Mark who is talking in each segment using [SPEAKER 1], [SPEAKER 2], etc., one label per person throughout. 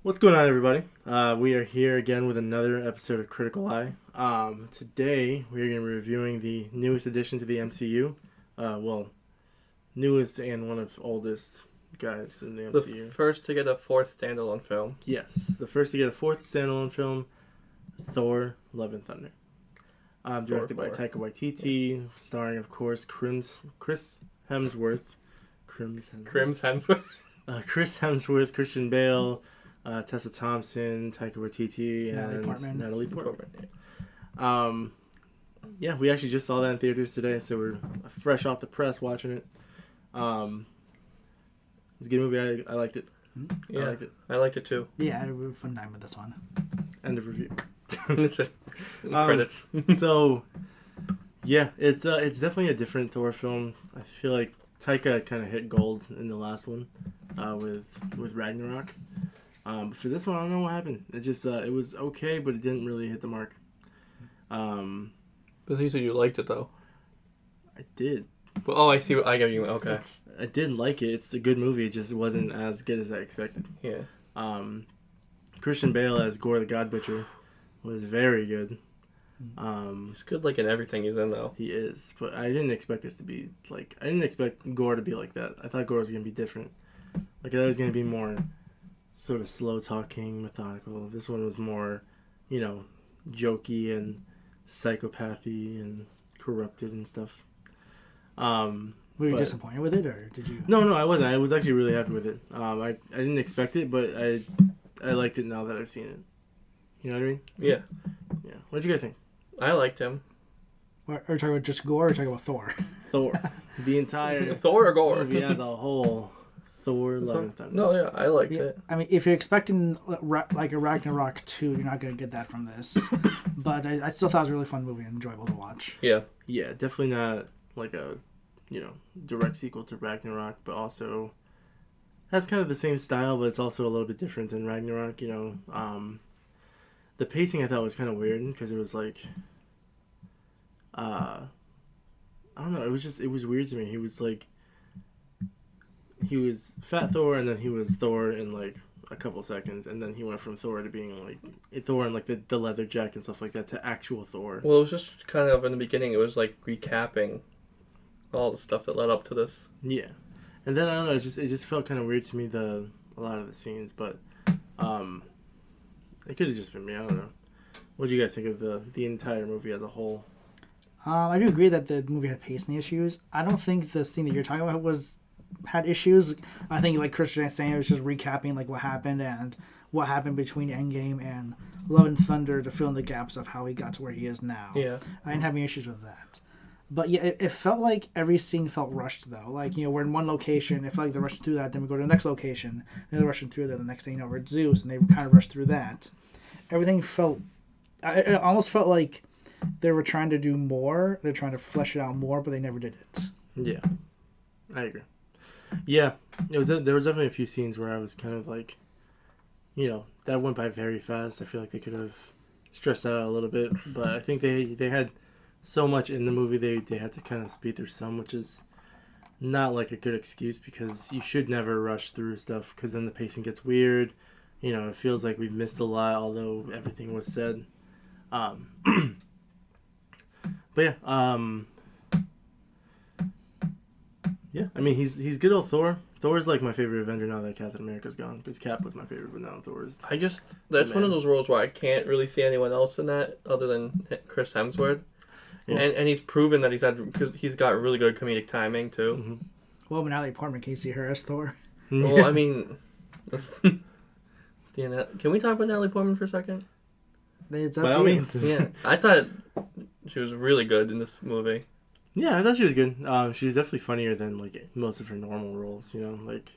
[SPEAKER 1] What's going on, everybody? We are here again with another episode of Critical Eye. Today, we are going to be reviewing the newest addition to the MCU. Newest and one of the oldest guys in the MCU.
[SPEAKER 2] The first to get a fourth standalone film.
[SPEAKER 1] Yes, the first to get a fourth standalone film, Thor Love and Thunder. Directed by Taika Waititi, starring, of course, Chris Hemsworth.
[SPEAKER 2] Chris Hemsworth,
[SPEAKER 1] Christian Bale, Tessa Thompson, Taika Waititi, and Natalie Portman. We actually just saw that in theaters today, so we're fresh off the press watching it. It's a good movie. I liked it.
[SPEAKER 2] Yeah,
[SPEAKER 1] I liked it.
[SPEAKER 2] I liked it too.
[SPEAKER 3] Yeah, I had a really fun time with this one.
[SPEAKER 1] End of review.
[SPEAKER 2] Credits.
[SPEAKER 1] So, yeah, it's definitely a different Thor film. I feel like Taika kind of hit gold in the last one with Ragnarok. But for this one, I don't know what happened. It just it was okay, but it didn't really hit the mark.
[SPEAKER 2] But you said you liked it though.
[SPEAKER 1] I did.
[SPEAKER 2] Well, I see. I get you. Okay.
[SPEAKER 1] I did like it. It's a good movie. It just wasn't as good as I expected.
[SPEAKER 2] Yeah.
[SPEAKER 1] Christian Bale as Gore the God Butcher was very good.
[SPEAKER 2] He's good like in everything he's in though.
[SPEAKER 1] He is, but I didn't expect this to be like. I didn't expect Gore to be like that. I thought Gore was gonna be different. Like I thought it was gonna be more sort of slow talking, methodical. This one was more, jokey and psychopathy and corrupted and stuff.
[SPEAKER 3] Were you disappointed with it, or did you?
[SPEAKER 1] No, I wasn't. I was actually really happy with it. I didn't expect it, but I liked it now that I've seen it. You know what I mean?
[SPEAKER 2] Yeah.
[SPEAKER 1] Yeah. What did you guys think?
[SPEAKER 2] I liked him.
[SPEAKER 3] Are you talking about just Gore, or are you talking about Thor?
[SPEAKER 1] Thor. The entire
[SPEAKER 2] Thor or Gore?
[SPEAKER 1] movie as a whole. Thor, Love and Thunder.
[SPEAKER 2] No, yeah, I liked it.
[SPEAKER 3] I mean, if you're expecting like a Ragnarok 2, you're not going to get that from this. But I still thought it was a really fun movie and enjoyable to watch.
[SPEAKER 2] Yeah.
[SPEAKER 1] Yeah, definitely not like a, direct sequel to Ragnarok, but also has kind of the same style, but it's also a little bit different than Ragnarok, The pacing I thought was kind of weird because it was like, I don't know, it was weird to me. He was Fat Thor, and then he was Thor in like a couple seconds, and then he went from Thor to being like Thor in like the leather jacket and stuff like that to actual Thor.
[SPEAKER 2] Well, it was just kind of in the beginning. It was like recapping all the stuff that led up to this.
[SPEAKER 1] Yeah, and then I don't know. It just felt kind of weird to me a lot of the scenes, but it could have just been me. I don't know. What do you guys think of the entire movie as a whole?
[SPEAKER 3] I do agree that the movie had pacing issues. I don't think the scene that you're talking about had issues. I think, like Christian was saying, it was just recapping like what happened between Endgame and Love and Thunder to fill in the gaps of how he got to where he is now.
[SPEAKER 2] Yeah.
[SPEAKER 3] I didn't have any issues with that. But yeah, it felt like every scene felt rushed though. Like, we're in one location, it felt like they're rushing through that, then we go to the next location, and they're rushing through that, the next thing we're at Zeus, and they kind of rushed through that. Everything it almost felt like they were trying to do more, they're trying to flesh it out more, but they never did it.
[SPEAKER 1] Yeah, I agree. Yeah, there was definitely a few scenes where I was kind of like, that went by very fast. I feel like they could have stretched that out a little bit, but I think they had so much in the movie they had to kind of speed through some, which is not like a good excuse because you should never rush through stuff because then the pacing gets weird. It feels like we've missed a lot, although everything was said. But yeah, yeah, I mean, he's good old Thor. Thor's like my favorite Avenger now that Captain America's gone, because Cap was my favorite, but now Thor's...
[SPEAKER 2] That's one of those roles where I can't really see anyone else in that other than Chris Hemsworth. Yeah. And he's proven that because he's got really good comedic timing, too.
[SPEAKER 1] Mm-hmm.
[SPEAKER 3] Well, but Natalie Portman, can you see her as Thor?
[SPEAKER 2] Well, I mean... Can we talk about Natalie Portman for a second?
[SPEAKER 3] It's up to you.
[SPEAKER 2] Yeah, I thought she was really good in this movie.
[SPEAKER 1] Yeah, I thought she was good. She was definitely funnier than like most of her normal roles. Like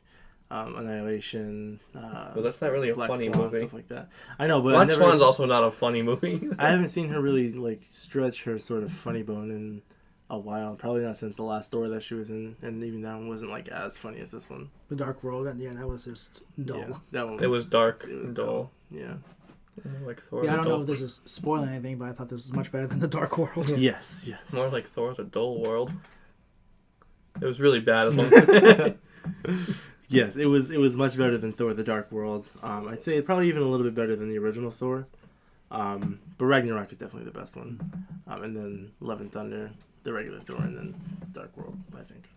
[SPEAKER 1] Annihilation.
[SPEAKER 2] Well, that's not really a
[SPEAKER 1] Black
[SPEAKER 2] funny
[SPEAKER 1] Swan,
[SPEAKER 2] movie.
[SPEAKER 1] Stuff like that. I know, but
[SPEAKER 2] Black Swan's also not a funny movie.
[SPEAKER 1] I haven't seen her really like stretch her sort of funny bone in a while. Probably not since the last Thor that she was in, and even that one wasn't like as funny as this one.
[SPEAKER 3] The Dark World, yeah, that was just dull.
[SPEAKER 1] Yeah, that one.
[SPEAKER 2] It was dark and dull.
[SPEAKER 1] Yeah.
[SPEAKER 2] Like Thor.
[SPEAKER 3] Yeah, I don't know if this is spoiling anything, but I thought this was much better than the Dark World.
[SPEAKER 1] Yes.
[SPEAKER 2] More like Thor's a dull world. It was really bad as well.
[SPEAKER 1] Yes, it was much better than Thor: The Dark World. I'd say probably even a little bit better than the original Thor. But Ragnarok is definitely the best one. And then Love and Thunder, the regular Thor, and then Dark World, I think.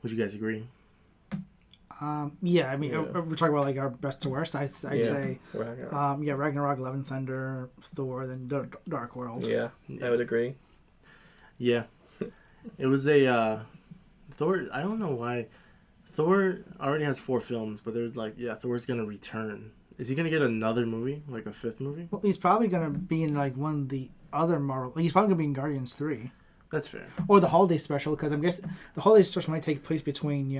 [SPEAKER 1] Would you guys agree?
[SPEAKER 3] Yeah, I mean, we're talking about like our best to worst. I'd say,
[SPEAKER 2] Ragnarok.
[SPEAKER 3] Ragnarok, Love and Thunder, Thor, then Dark World.
[SPEAKER 2] Yeah, I would agree.
[SPEAKER 1] Yeah, it was a Thor. I don't know why. Thor already has 4 films, but they're like, yeah, Thor's gonna return. Is he gonna get another movie, like a 5th movie?
[SPEAKER 3] Well, he's probably gonna be in like one of the other Marvel. He's probably gonna be in Guardians 3.
[SPEAKER 1] That's fair.
[SPEAKER 3] Or the holiday special, because I'm guessing the holiday special might take place between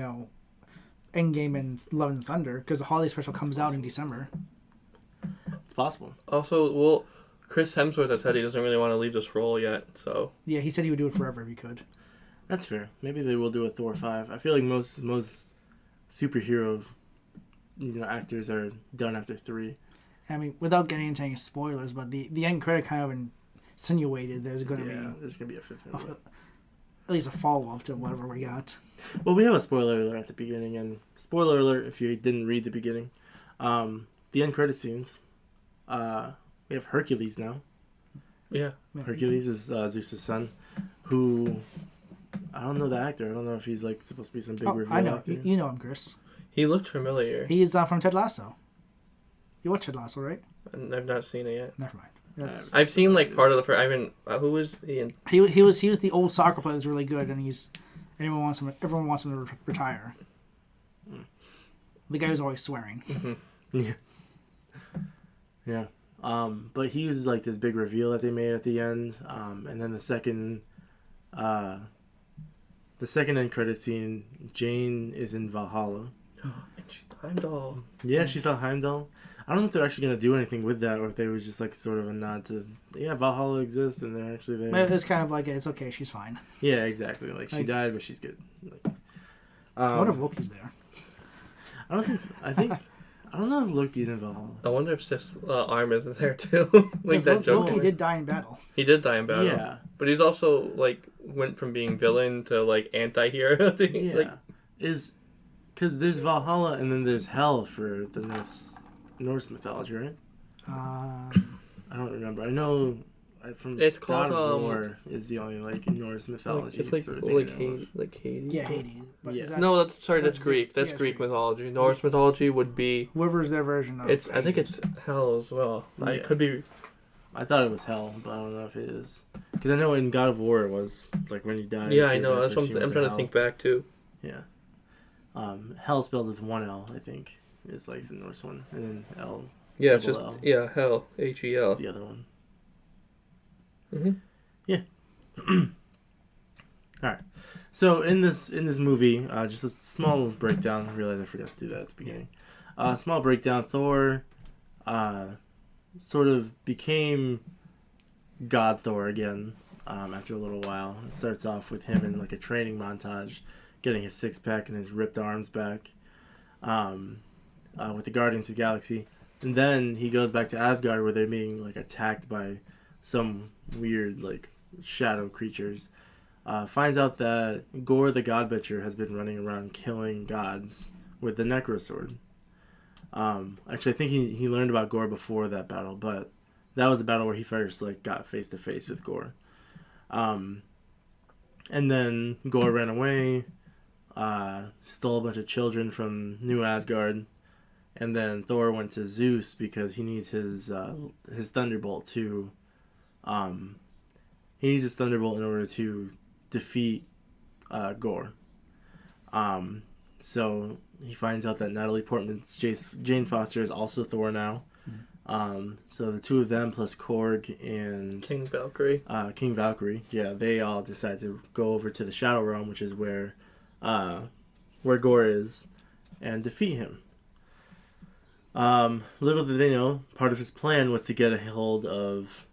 [SPEAKER 3] Endgame and Love and Thunder, because the holiday special comes out in December.
[SPEAKER 1] It's possible.
[SPEAKER 2] Also, well, Chris Hemsworth has said he doesn't really want to leave this role yet, so...
[SPEAKER 3] Yeah, he said he would do it forever if he could.
[SPEAKER 1] That's fair. Maybe they will do a Thor 5. I feel like most superhero actors are done after 3.
[SPEAKER 3] I mean, without getting into any spoilers, but the end credit kind of insinuated there's going to
[SPEAKER 1] there's going to be a 5th movie.
[SPEAKER 3] At least a follow-up to whatever we got.
[SPEAKER 1] Well, we have a spoiler alert at the beginning, and spoiler alert if you didn't read the beginning. The end credit scenes. We have Hercules now.
[SPEAKER 2] Yeah.
[SPEAKER 1] Hercules is Zeus' son, who... I don't know the actor. I don't know if he's like supposed to be some big reveal
[SPEAKER 3] I know.
[SPEAKER 1] actor.
[SPEAKER 3] You know him, Chris.
[SPEAKER 2] He looked familiar.
[SPEAKER 3] He's from Ted Lasso. You watched Ted Lasso, right?
[SPEAKER 2] I've not seen it yet.
[SPEAKER 3] Never mind.
[SPEAKER 2] I've seen like part of the first. I haven't. Who was he in?
[SPEAKER 3] He was the old soccer player that's really good, and everyone wants him to retire. The guy who's always swearing.
[SPEAKER 2] Mm-hmm.
[SPEAKER 1] Yeah. But he was like this big reveal that they made at the end, and then the second end credit scene, Jane is in Valhalla.
[SPEAKER 2] And she's Heimdall.
[SPEAKER 1] Yeah, she saw Heimdall. I don't know if they're actually going to do anything with that, or if they was just like sort of a nod to, Valhalla exists and they're actually there.
[SPEAKER 3] It's kind of like, it's okay, she's fine.
[SPEAKER 1] Yeah, exactly. Like, she died, but she's good. Like,
[SPEAKER 3] I wonder if Loki's there.
[SPEAKER 1] I don't think so. I don't know if Loki's in Valhalla.
[SPEAKER 2] I wonder if just Arm isn't there too. Like that joke.
[SPEAKER 3] Loki did die in battle.
[SPEAKER 2] He did die in battle.
[SPEAKER 1] Yeah.
[SPEAKER 2] But he's also like went from being villain to like anti-hero.
[SPEAKER 1] Yeah.
[SPEAKER 2] Like,
[SPEAKER 1] because there's Valhalla and then there's Hell for the Norse mythology, right? I don't remember. I know from
[SPEAKER 2] it's
[SPEAKER 1] God
[SPEAKER 2] called
[SPEAKER 1] of War is the only like Norse mythology.
[SPEAKER 2] It's like
[SPEAKER 1] sort of thing
[SPEAKER 2] Hades.
[SPEAKER 3] Yeah, Hades. But
[SPEAKER 1] Yeah.
[SPEAKER 2] No, that's Greek. That's Greek mythology. Norse mythology would be
[SPEAKER 3] whoever's their version of
[SPEAKER 2] I think it's Hell as well.
[SPEAKER 1] Yeah.
[SPEAKER 2] I could be.
[SPEAKER 1] I thought it was Hell, but I don't know if it is. Because I know in God of War it was like when you died.
[SPEAKER 2] Yeah, I know. That's what I'm trying to think back too.
[SPEAKER 1] Yeah. Hell spelled with one L, I think, is like the Norse one, and then L.
[SPEAKER 2] Yeah, it's just
[SPEAKER 1] L.
[SPEAKER 2] Hell, Hel.
[SPEAKER 1] Is the other one.
[SPEAKER 2] Mm-hmm.
[SPEAKER 1] Yeah. All right. So in this movie, just a small breakdown. I realized I forgot to do that at the beginning. Small breakdown. Thor, sort of became God Thor again. After a little while, it starts off with him in like a training montage, getting his 6-pack and his ripped arms back, with the Guardians of the Galaxy, and then he goes back to Asgard where they're being like attacked by some weird like shadow creatures. Finds out that Gore the God Butcher has been running around killing gods with the Necro Sword. Actually, I think he learned about Gore before that battle, but that was the battle where he first like got face to face with Gore. And then Gore ran away, stole a bunch of children from New Asgard, and then Thor went to Zeus because he needs his Thunderbolt to. He needs his Thunderbolt in order to defeat Gore. So he finds out that Natalie Portman's Jane Foster is also Thor now. So the two of them plus Korg and
[SPEAKER 2] King Valkyrie.
[SPEAKER 1] Yeah, they all decide to go over to the Shadow Realm, which is where Gore is, and defeat him. Little did they know, part of his plan was to get a hold of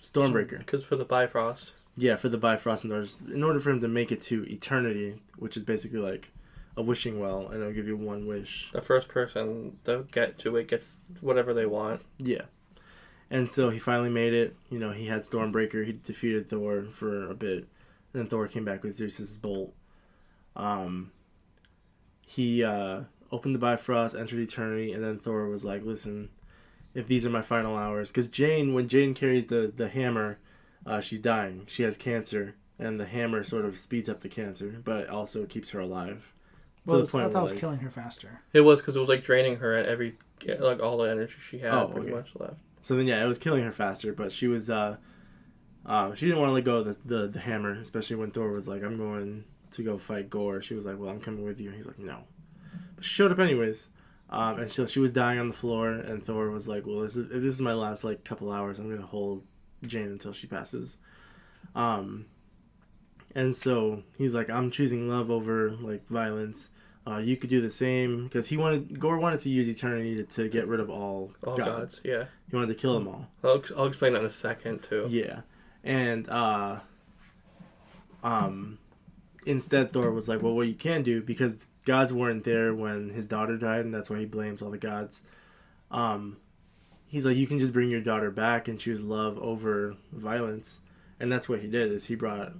[SPEAKER 1] Stormbreaker.
[SPEAKER 2] Because for the Bifrost.
[SPEAKER 1] Yeah, for the Bifrost and Doors. In order for him to make it to Eternity, which is basically like a wishing well, and it'll give you one wish.
[SPEAKER 2] The first person to get to it gets whatever they want.
[SPEAKER 1] Yeah. And so he finally made it. He had Stormbreaker. He defeated Thor for a bit. Then Thor came back with Zeus's bolt. he opened the Bifrost, entered eternity, and then Thor was like, "Listen, if these are my final hours," because when Jane carries the hammer, she's dying. She has cancer, and the hammer sort of speeds up the cancer, but also keeps her alive.
[SPEAKER 3] Well, I thought it was killing her faster.
[SPEAKER 2] It was because it was like draining her at every like all the energy she had pretty much left.
[SPEAKER 1] So then it was killing her faster, but she was she didn't want to let go of the hammer, especially when Thor was like, "I'm going to go fight Gore." She was like, "Well, I'm coming with you." And he's like, "No," but she showed up anyways. And so she was dying on the floor, and Thor was like, "Well, if this is my last like couple hours, I'm gonna hold Jane until she passes." And so he's like, "I'm choosing love over like violence. You could do the same," because Gore wanted to use eternity to get rid of all gods.
[SPEAKER 2] Yeah,
[SPEAKER 1] he wanted to kill them all.
[SPEAKER 2] I'll explain that in a second too.
[SPEAKER 1] Yeah, and instead Thor was like, "Well, what you can do, because gods weren't there when his daughter died, and that's why he blames all the gods." He's like, "You can just bring your daughter back and choose love over violence," and that's what he did. Is he brought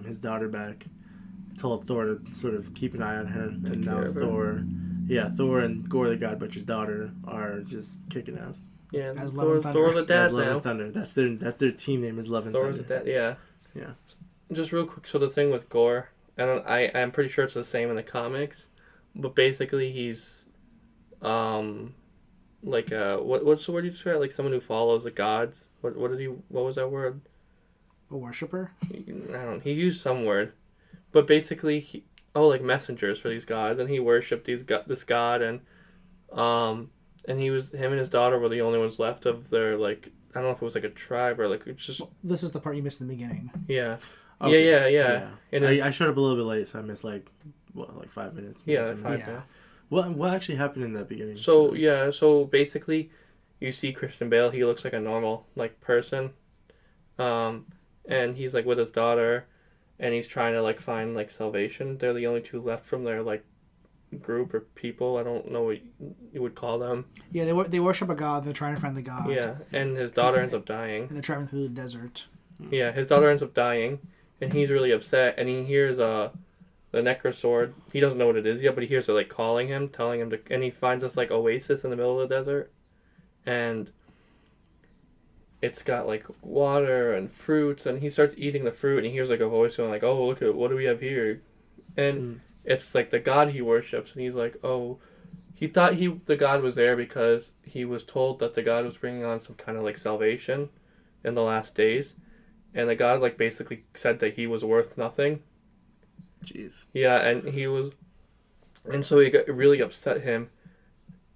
[SPEAKER 1] his daughter back, told Thor to sort of keep an eye on her, and now Thor and Gore the God Butcher's daughter are just kicking ass.
[SPEAKER 2] Yeah,
[SPEAKER 3] as
[SPEAKER 2] Thor the dad
[SPEAKER 1] as Love
[SPEAKER 2] now.
[SPEAKER 1] and Thunder. That's their team name is Love and
[SPEAKER 2] Thor's
[SPEAKER 1] Thunder.
[SPEAKER 2] the dad.
[SPEAKER 1] Yeah.
[SPEAKER 2] Just real quick, so the thing with Gore, and I'm pretty sure it's the same in the comics, but basically he's, like what's the word you describe? Like someone who follows the gods. What was that word?
[SPEAKER 3] A worshipper?
[SPEAKER 2] He used some word, but basically like messengers for these gods, and he worshipped this god, and him and his daughter were the only ones left of their like, I don't know if it was like a tribe or like it's just.
[SPEAKER 3] This is the part you missed in the beginning.
[SPEAKER 2] Yeah.
[SPEAKER 1] Okay.
[SPEAKER 2] Yeah. And
[SPEAKER 1] I showed up a little bit late, so I missed like 5 minutes.
[SPEAKER 2] Yeah, like 5 minutes.
[SPEAKER 1] What actually happened in that beginning?
[SPEAKER 2] So basically, you see Christian Bale. He looks like a normal like person, and he's like with his daughter, and he's trying to like find like salvation. They're the only two left from their like group or people. I don't know what you would call them.
[SPEAKER 3] Yeah, they worship a god. They're trying to find the god.
[SPEAKER 2] Yeah, and his daughter ends up dying.
[SPEAKER 3] And they're traveling through the desert.
[SPEAKER 2] Yeah, his daughter ends up dying, and he's really upset. And he hears the Necrosword. He doesn't know what it is yet, but he hears it like calling him, telling him to. And he finds this like oasis in the middle of the desert, and it's got like water and fruits. And he starts eating the fruit, and he hears like a voice going like, "Oh, look at what do we have here," and it's like the god he worships. And he's like, "Oh." He thought the god was there because he was told that the god was bringing on some kind of like salvation in the last days, and the god like basically said that he was worth nothing.
[SPEAKER 1] Jeez.
[SPEAKER 2] Yeah, and so he got really upset him,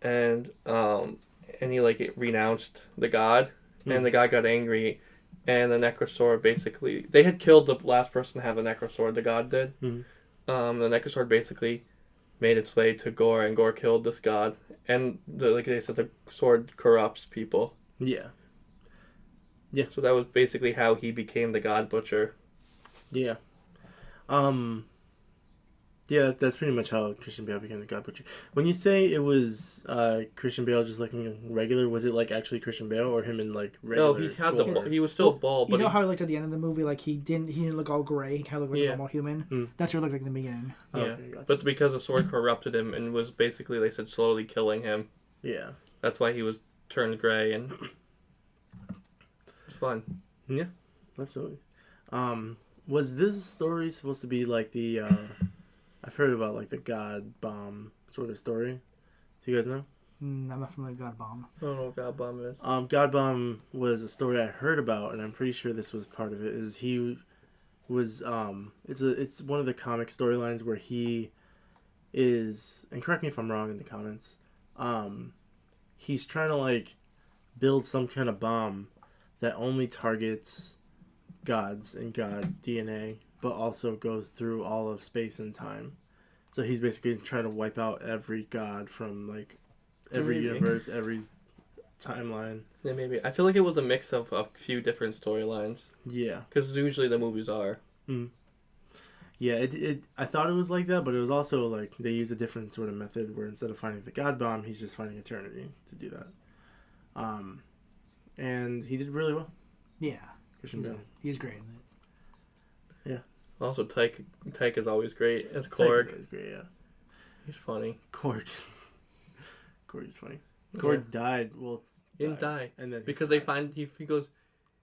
[SPEAKER 2] and he like renounced the god, and the god got angry, and the Necrosword basically they had killed the last person to have a Necrosword. The god did. The Necrosword basically made its way to Gore, and Gore killed this god, and like they said, the sword corrupts people.
[SPEAKER 1] Yeah.
[SPEAKER 2] So that was basically how he became the God Butcher.
[SPEAKER 1] Yeah. Yeah, that's pretty much how Christian Bale became the God Butcher. When you say it was Christian Bale just looking regular, was it like actually Christian Bale or him in like regular?
[SPEAKER 2] No, he had the he was still bald.
[SPEAKER 3] You
[SPEAKER 2] But
[SPEAKER 3] know how he looked at the end of the movie, like he didn't look all gray. He kind of looked like a normal human. That's what he looked like in the beginning.
[SPEAKER 2] Yeah,
[SPEAKER 1] Okay, gotcha.
[SPEAKER 2] but because the sword corrupted him and was basically, they said, slowly killing him.
[SPEAKER 1] Yeah.
[SPEAKER 2] That's why he was turned gray, and it's fun.
[SPEAKER 1] Yeah, absolutely. Was this story supposed to be like the? I've heard about like the God Bomb sort of story. Do you guys know?
[SPEAKER 3] I'm not familiar with God Bomb.
[SPEAKER 2] I don't know what God Bomb is.
[SPEAKER 1] God Bomb was a story I heard about, and I'm pretty sure this was part of it. Is he was it's one of the comic storylines where he is, and correct me if I'm wrong in the comments. He's trying to like build some kind of bomb that only targets gods and god DNA, but also goes through all of space and time. So he's basically trying to wipe out every god from like every universe, every timeline.
[SPEAKER 2] Yeah, maybe. I feel like it was a mix of a few different storylines.
[SPEAKER 1] Yeah.
[SPEAKER 2] Because usually the movies are.
[SPEAKER 1] Yeah, I thought it was like that, but it was also like they used a different sort of method where instead of finding the God Bomb, he's just finding eternity to do that. And he did really well.
[SPEAKER 3] Yeah.
[SPEAKER 1] Christian Bale.
[SPEAKER 3] He's great in it.
[SPEAKER 2] Also, Taika's always great as Korg.
[SPEAKER 1] Taika is great, yeah.
[SPEAKER 2] He's funny.
[SPEAKER 1] Korg. Korg's funny. Korg died. Well,
[SPEAKER 2] he didn't die.
[SPEAKER 1] And then
[SPEAKER 2] because they find he goes,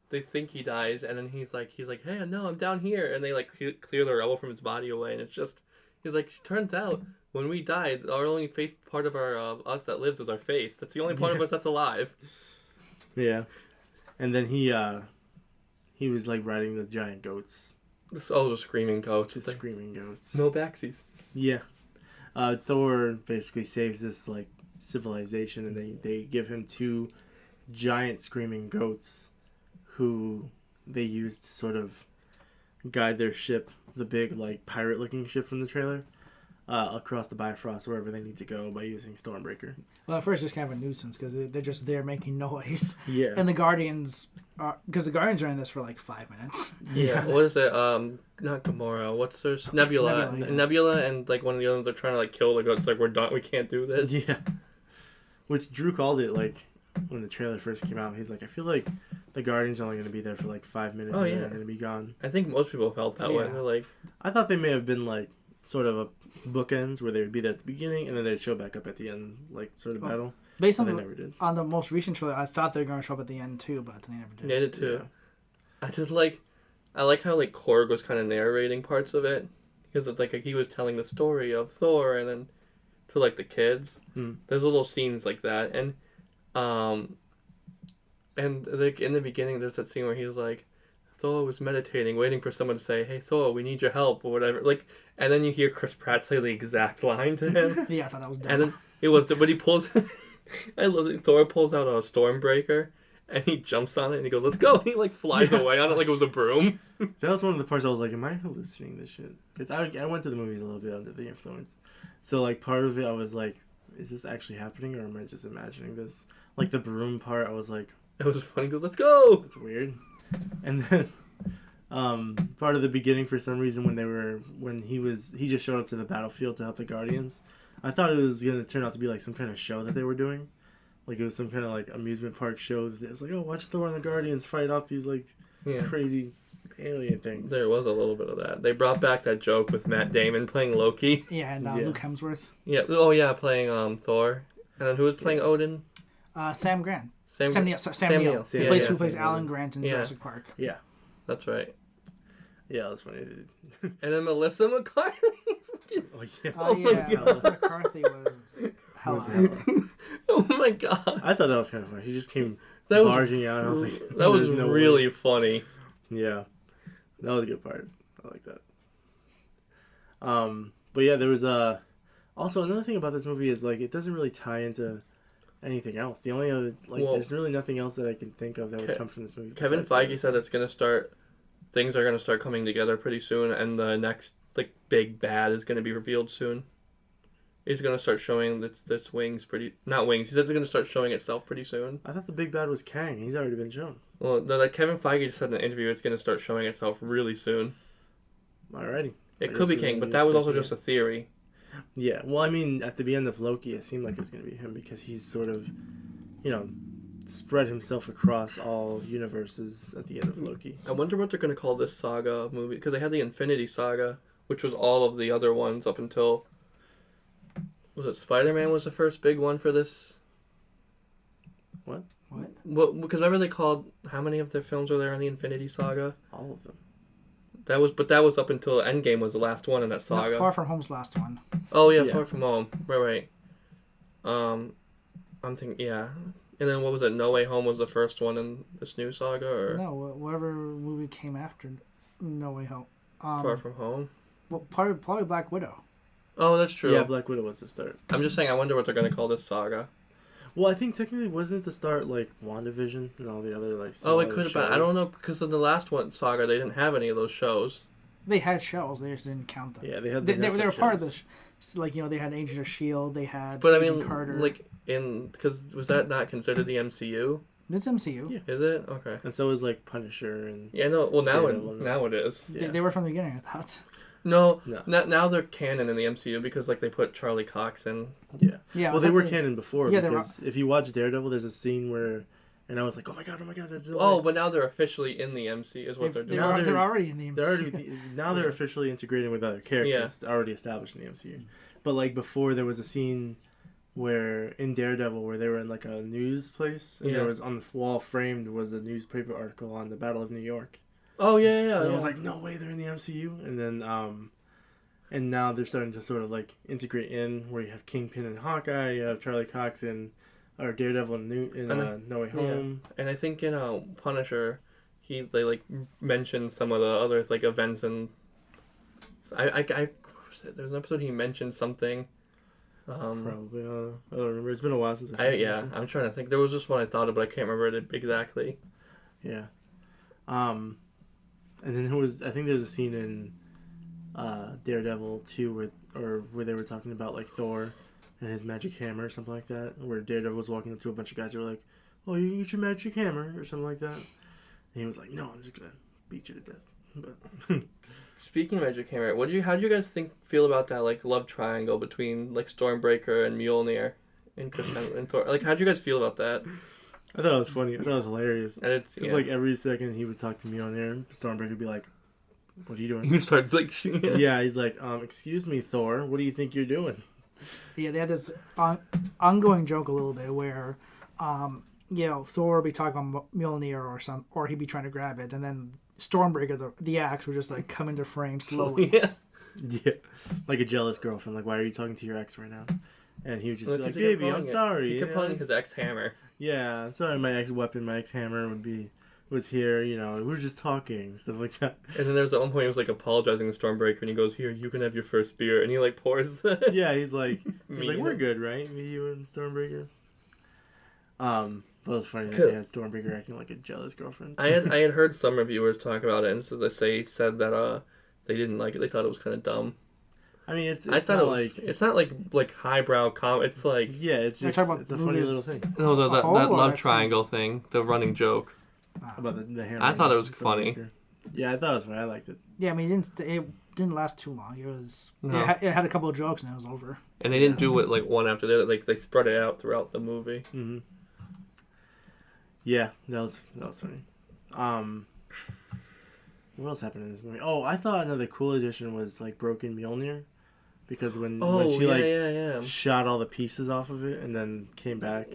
[SPEAKER 2] they think he dies, and then he's like, hey, no, I'm down here, and they like clear the rubble from his body away, and it's just, he's like, turns out when we died, our only face part of our us that lives is our face. That's the only part of us that's alive.
[SPEAKER 1] Yeah, and then he was like riding the giant goats.
[SPEAKER 2] The screaming goats.
[SPEAKER 1] The screaming goats.
[SPEAKER 2] No backsies.
[SPEAKER 1] Yeah. Thor basically saves this like civilization, and they give him 2 giant screaming goats who they use to sort of guide their ship, the big like pirate looking ship from the trailer, across the Bifrost wherever they need to go by using Stormbreaker.
[SPEAKER 3] Well, at first it's kind of a nuisance because they're just there making noise.
[SPEAKER 1] Yeah.
[SPEAKER 3] And the Guardians because the Guardians are in this for like 5 minutes.
[SPEAKER 2] Yeah. What is it? Not Gamora. What's her? Nebula. Nebula and like one of the others are trying to like kill the goats. Like, we're done. We can't do this.
[SPEAKER 1] Yeah. Which Drew called it like when the trailer first came out. He's like, I feel like the Guardians are only going to be there for like 5 minutes and then they're going to be gone.
[SPEAKER 2] I think most people felt that way. They're like,
[SPEAKER 1] I thought they may have been like sort of a bookends where they would be there at the beginning and then they'd show back up at the end, like sort of battle.
[SPEAKER 3] Based on
[SPEAKER 1] they never did.
[SPEAKER 3] On the most recent trailer, I thought they were going to show up at the end too, but they never did.
[SPEAKER 2] They did too. Yeah. I like how like Korg was kind of narrating parts of it because it's like he was telling the story of Thor and then to like the kids. There's little scenes like that, and like in the beginning there's that scene where he's like, Thor was meditating, waiting for someone to say, "Hey Thor, we need your help" or whatever. Like, and then you hear Chris Pratt say the exact line to him.
[SPEAKER 3] Yeah, I thought that was dumb.
[SPEAKER 2] And then it was, but he pulls. I love it. Thor pulls out a Stormbreaker. And he jumps on it and he goes, "Let's go!" And he like flies away on it like it was a broom.
[SPEAKER 1] That was one of the parts I was like, "Am I hallucinating this shit?" Because I went to the movies a little bit under the influence, so like part of it I was like, "Is this actually happening or am I just imagining this?" Like the broom part, I was like,
[SPEAKER 2] it was funny. He goes, "Let's go!"
[SPEAKER 1] It's weird. And then part of the beginning, for some reason, when he just showed up to the battlefield to help the Guardians, I thought it was gonna turn out to be like some kind of show that they were doing. Like it was some kind of like amusement park show. That it was like, oh, watch Thor and the Guardians fight off these like crazy alien things.
[SPEAKER 2] There was a little bit of that. They brought back that joke with Matt Damon playing Loki.
[SPEAKER 3] Yeah, and Luke Hemsworth.
[SPEAKER 2] Yeah. Oh yeah, playing Thor. And then who was playing Odin?
[SPEAKER 3] Sam Grant.
[SPEAKER 2] Sam
[SPEAKER 3] Neill. Who plays Alan Grant in Jurassic Park.
[SPEAKER 1] Yeah.
[SPEAKER 2] That's right.
[SPEAKER 1] Yeah, that was funny.
[SPEAKER 2] And then Melissa McCarthy.
[SPEAKER 1] Oh yeah.
[SPEAKER 3] Oh yeah, Melissa McCarthy was hella.
[SPEAKER 2] Oh my god.
[SPEAKER 1] I thought that was kind of funny. He just came barging out and I was like,
[SPEAKER 2] that was really funny.
[SPEAKER 1] Yeah. That was a good part. I like that. But yeah, there was also another thing about this movie is like it doesn't really tie into anything else. The only other there's really nothing else that I can think of that would come from this movie.
[SPEAKER 2] Kevin Feige said things are gonna start coming together pretty soon, and the next like big bad is gonna be revealed soon. He's gonna start showing its wings not wings. He said it's gonna start showing itself pretty soon.
[SPEAKER 1] I thought the big bad was Kang. He's already been shown.
[SPEAKER 2] Well, no, like Kevin Feige just said in an interview, it's gonna start showing itself really soon.
[SPEAKER 1] Alrighty.
[SPEAKER 2] It could be Kang, but that was also just a theory.
[SPEAKER 1] Yeah, well, I mean, at the end of Loki, it seemed like it was going to be him because he's sort of, spread himself across all universes at the end of Loki.
[SPEAKER 2] I wonder what they're going to call this saga movie, because they had the Infinity Saga, which was all of the other ones up until, was it Spider-Man was the first big one for this?
[SPEAKER 1] What?
[SPEAKER 2] Well, because remember they called, how many of their films were there in the Infinity Saga?
[SPEAKER 1] All of them.
[SPEAKER 2] That was up until Endgame was the last one in that saga.
[SPEAKER 3] No, Far From Home's last one.
[SPEAKER 2] Oh yeah, Far From Home. Right. I'm thinking, yeah. And then what was it? No Way Home was the first one in this new saga, or
[SPEAKER 3] no, whatever movie came after No Way Home.
[SPEAKER 2] Far From Home.
[SPEAKER 3] Well, probably Black Widow.
[SPEAKER 2] Oh, that's true.
[SPEAKER 1] Yeah, Black Widow was the start.
[SPEAKER 2] I'm just saying, I wonder what they're gonna call this saga.
[SPEAKER 1] Well, I think technically wasn't the start like WandaVision and all the other like.
[SPEAKER 2] Oh, it could have been. I don't know, because in the last one saga they didn't have any of those shows.
[SPEAKER 3] They had shows. They just didn't count them.
[SPEAKER 1] Yeah, they had.
[SPEAKER 3] They were part of the. They had Agents of S.H.I.E.L.D. They had.
[SPEAKER 2] But
[SPEAKER 3] Agent Carter.
[SPEAKER 2] because was that not considered the MCU?
[SPEAKER 3] It's MCU.
[SPEAKER 1] Yeah.
[SPEAKER 2] Is it? Okay.
[SPEAKER 1] And so is like Punisher and.
[SPEAKER 2] Yeah, no. Well, now it is.
[SPEAKER 1] Yeah.
[SPEAKER 3] They were from the beginning, I thought.
[SPEAKER 2] No. Now they're canon in the MCU because like they put Charlie Cox in.
[SPEAKER 1] Yeah.
[SPEAKER 3] Yeah.
[SPEAKER 1] Well, they were canon before.
[SPEAKER 3] Yeah,
[SPEAKER 1] because if you watch Daredevil, there's a scene where, and I was like, oh my god, that's.
[SPEAKER 2] But now they're officially in the MCU. Is what they're doing.
[SPEAKER 3] They're already in the MCU.
[SPEAKER 1] They're officially integrating with other characters already established in the MCU. But like before, there was a scene where in Daredevil where they were in like a news place, and there was on the wall framed was a newspaper article on the Battle of New York.
[SPEAKER 2] Oh yeah.
[SPEAKER 1] And I was like, no way, they're in the MCU. And then and now they're starting to sort of like integrate in where you have Kingpin and Hawkeye, you have Charlie Cox and or Daredevil in No Way Home.
[SPEAKER 2] Yeah. And I think in Punisher, they like mentioned some of the other like events, and I there's an episode he mentioned something.
[SPEAKER 1] Probably. I don't remember. It's been a while since
[SPEAKER 2] I'm trying to think. There was just one I thought of, but I can't remember it exactly.
[SPEAKER 1] Yeah. And then I think there was a scene in Daredevil 2 where they were talking about like Thor and his magic hammer or something like that, where Daredevil was walking up to a bunch of guys who were like, oh, you get your magic hammer or something like that. And he was like, no, I'm just gonna beat you to death. But
[SPEAKER 2] Speaking of Magic Hammer, how do you guys feel about that like love triangle between like Stormbreaker and Mjolnir and Thor? Like, how do you guys feel about that?
[SPEAKER 1] I thought it was funny. I thought it was hilarious.
[SPEAKER 2] And it's
[SPEAKER 1] like every second he would talk to Mjolnir, Stormbreaker would be like, what are you doing?
[SPEAKER 2] He started like
[SPEAKER 1] yeah, he's like, excuse me, Thor, what do you think you're doing?
[SPEAKER 3] Yeah, they had this ongoing joke a little bit where, Thor would be talking on Mjolnir or he'd be trying to grab it, and then Stormbreaker, the axe, would just like come into frame slowly.
[SPEAKER 1] Yeah, like a jealous girlfriend. Like, why are you talking to your ex right now? And he would just be like, baby, I'm sorry.
[SPEAKER 2] He kept calling his ex hammer.
[SPEAKER 1] Yeah, I'm sorry, my ex weapon, my ex hammer was here, we were just talking, stuff like that.
[SPEAKER 2] And then there's at one point he was like apologizing to Stormbreaker, and he goes, here, you can have your first beer, and he like pours.
[SPEAKER 1] Yeah, he's like, we're good, right? Me, you, and Stormbreaker. But it was funny that they had Stormbreaker acting like a jealous girlfriend.
[SPEAKER 2] I had heard some reviewers talk about it, and they said that they didn't like it. They thought it was kind of dumb.
[SPEAKER 1] I mean, it's not
[SPEAKER 2] like highbrow It's like
[SPEAKER 1] it's just it's a funny little thing.
[SPEAKER 2] No, that love triangle thing, the running joke
[SPEAKER 1] about the hammer.
[SPEAKER 2] I thought it was funny.
[SPEAKER 1] Yeah, I thought it was funny. I liked it.
[SPEAKER 3] Yeah, I mean, it didn't last too long. It had a couple of jokes and it was over.
[SPEAKER 2] And they didn't do it like one after the other. Like they spread it out throughout the movie.
[SPEAKER 1] Mm-hmm. Yeah, that was funny. What else happened in this movie? Oh, I thought another cool addition was like Broken Mjolnir, because when she shot all the pieces off of it and then came back.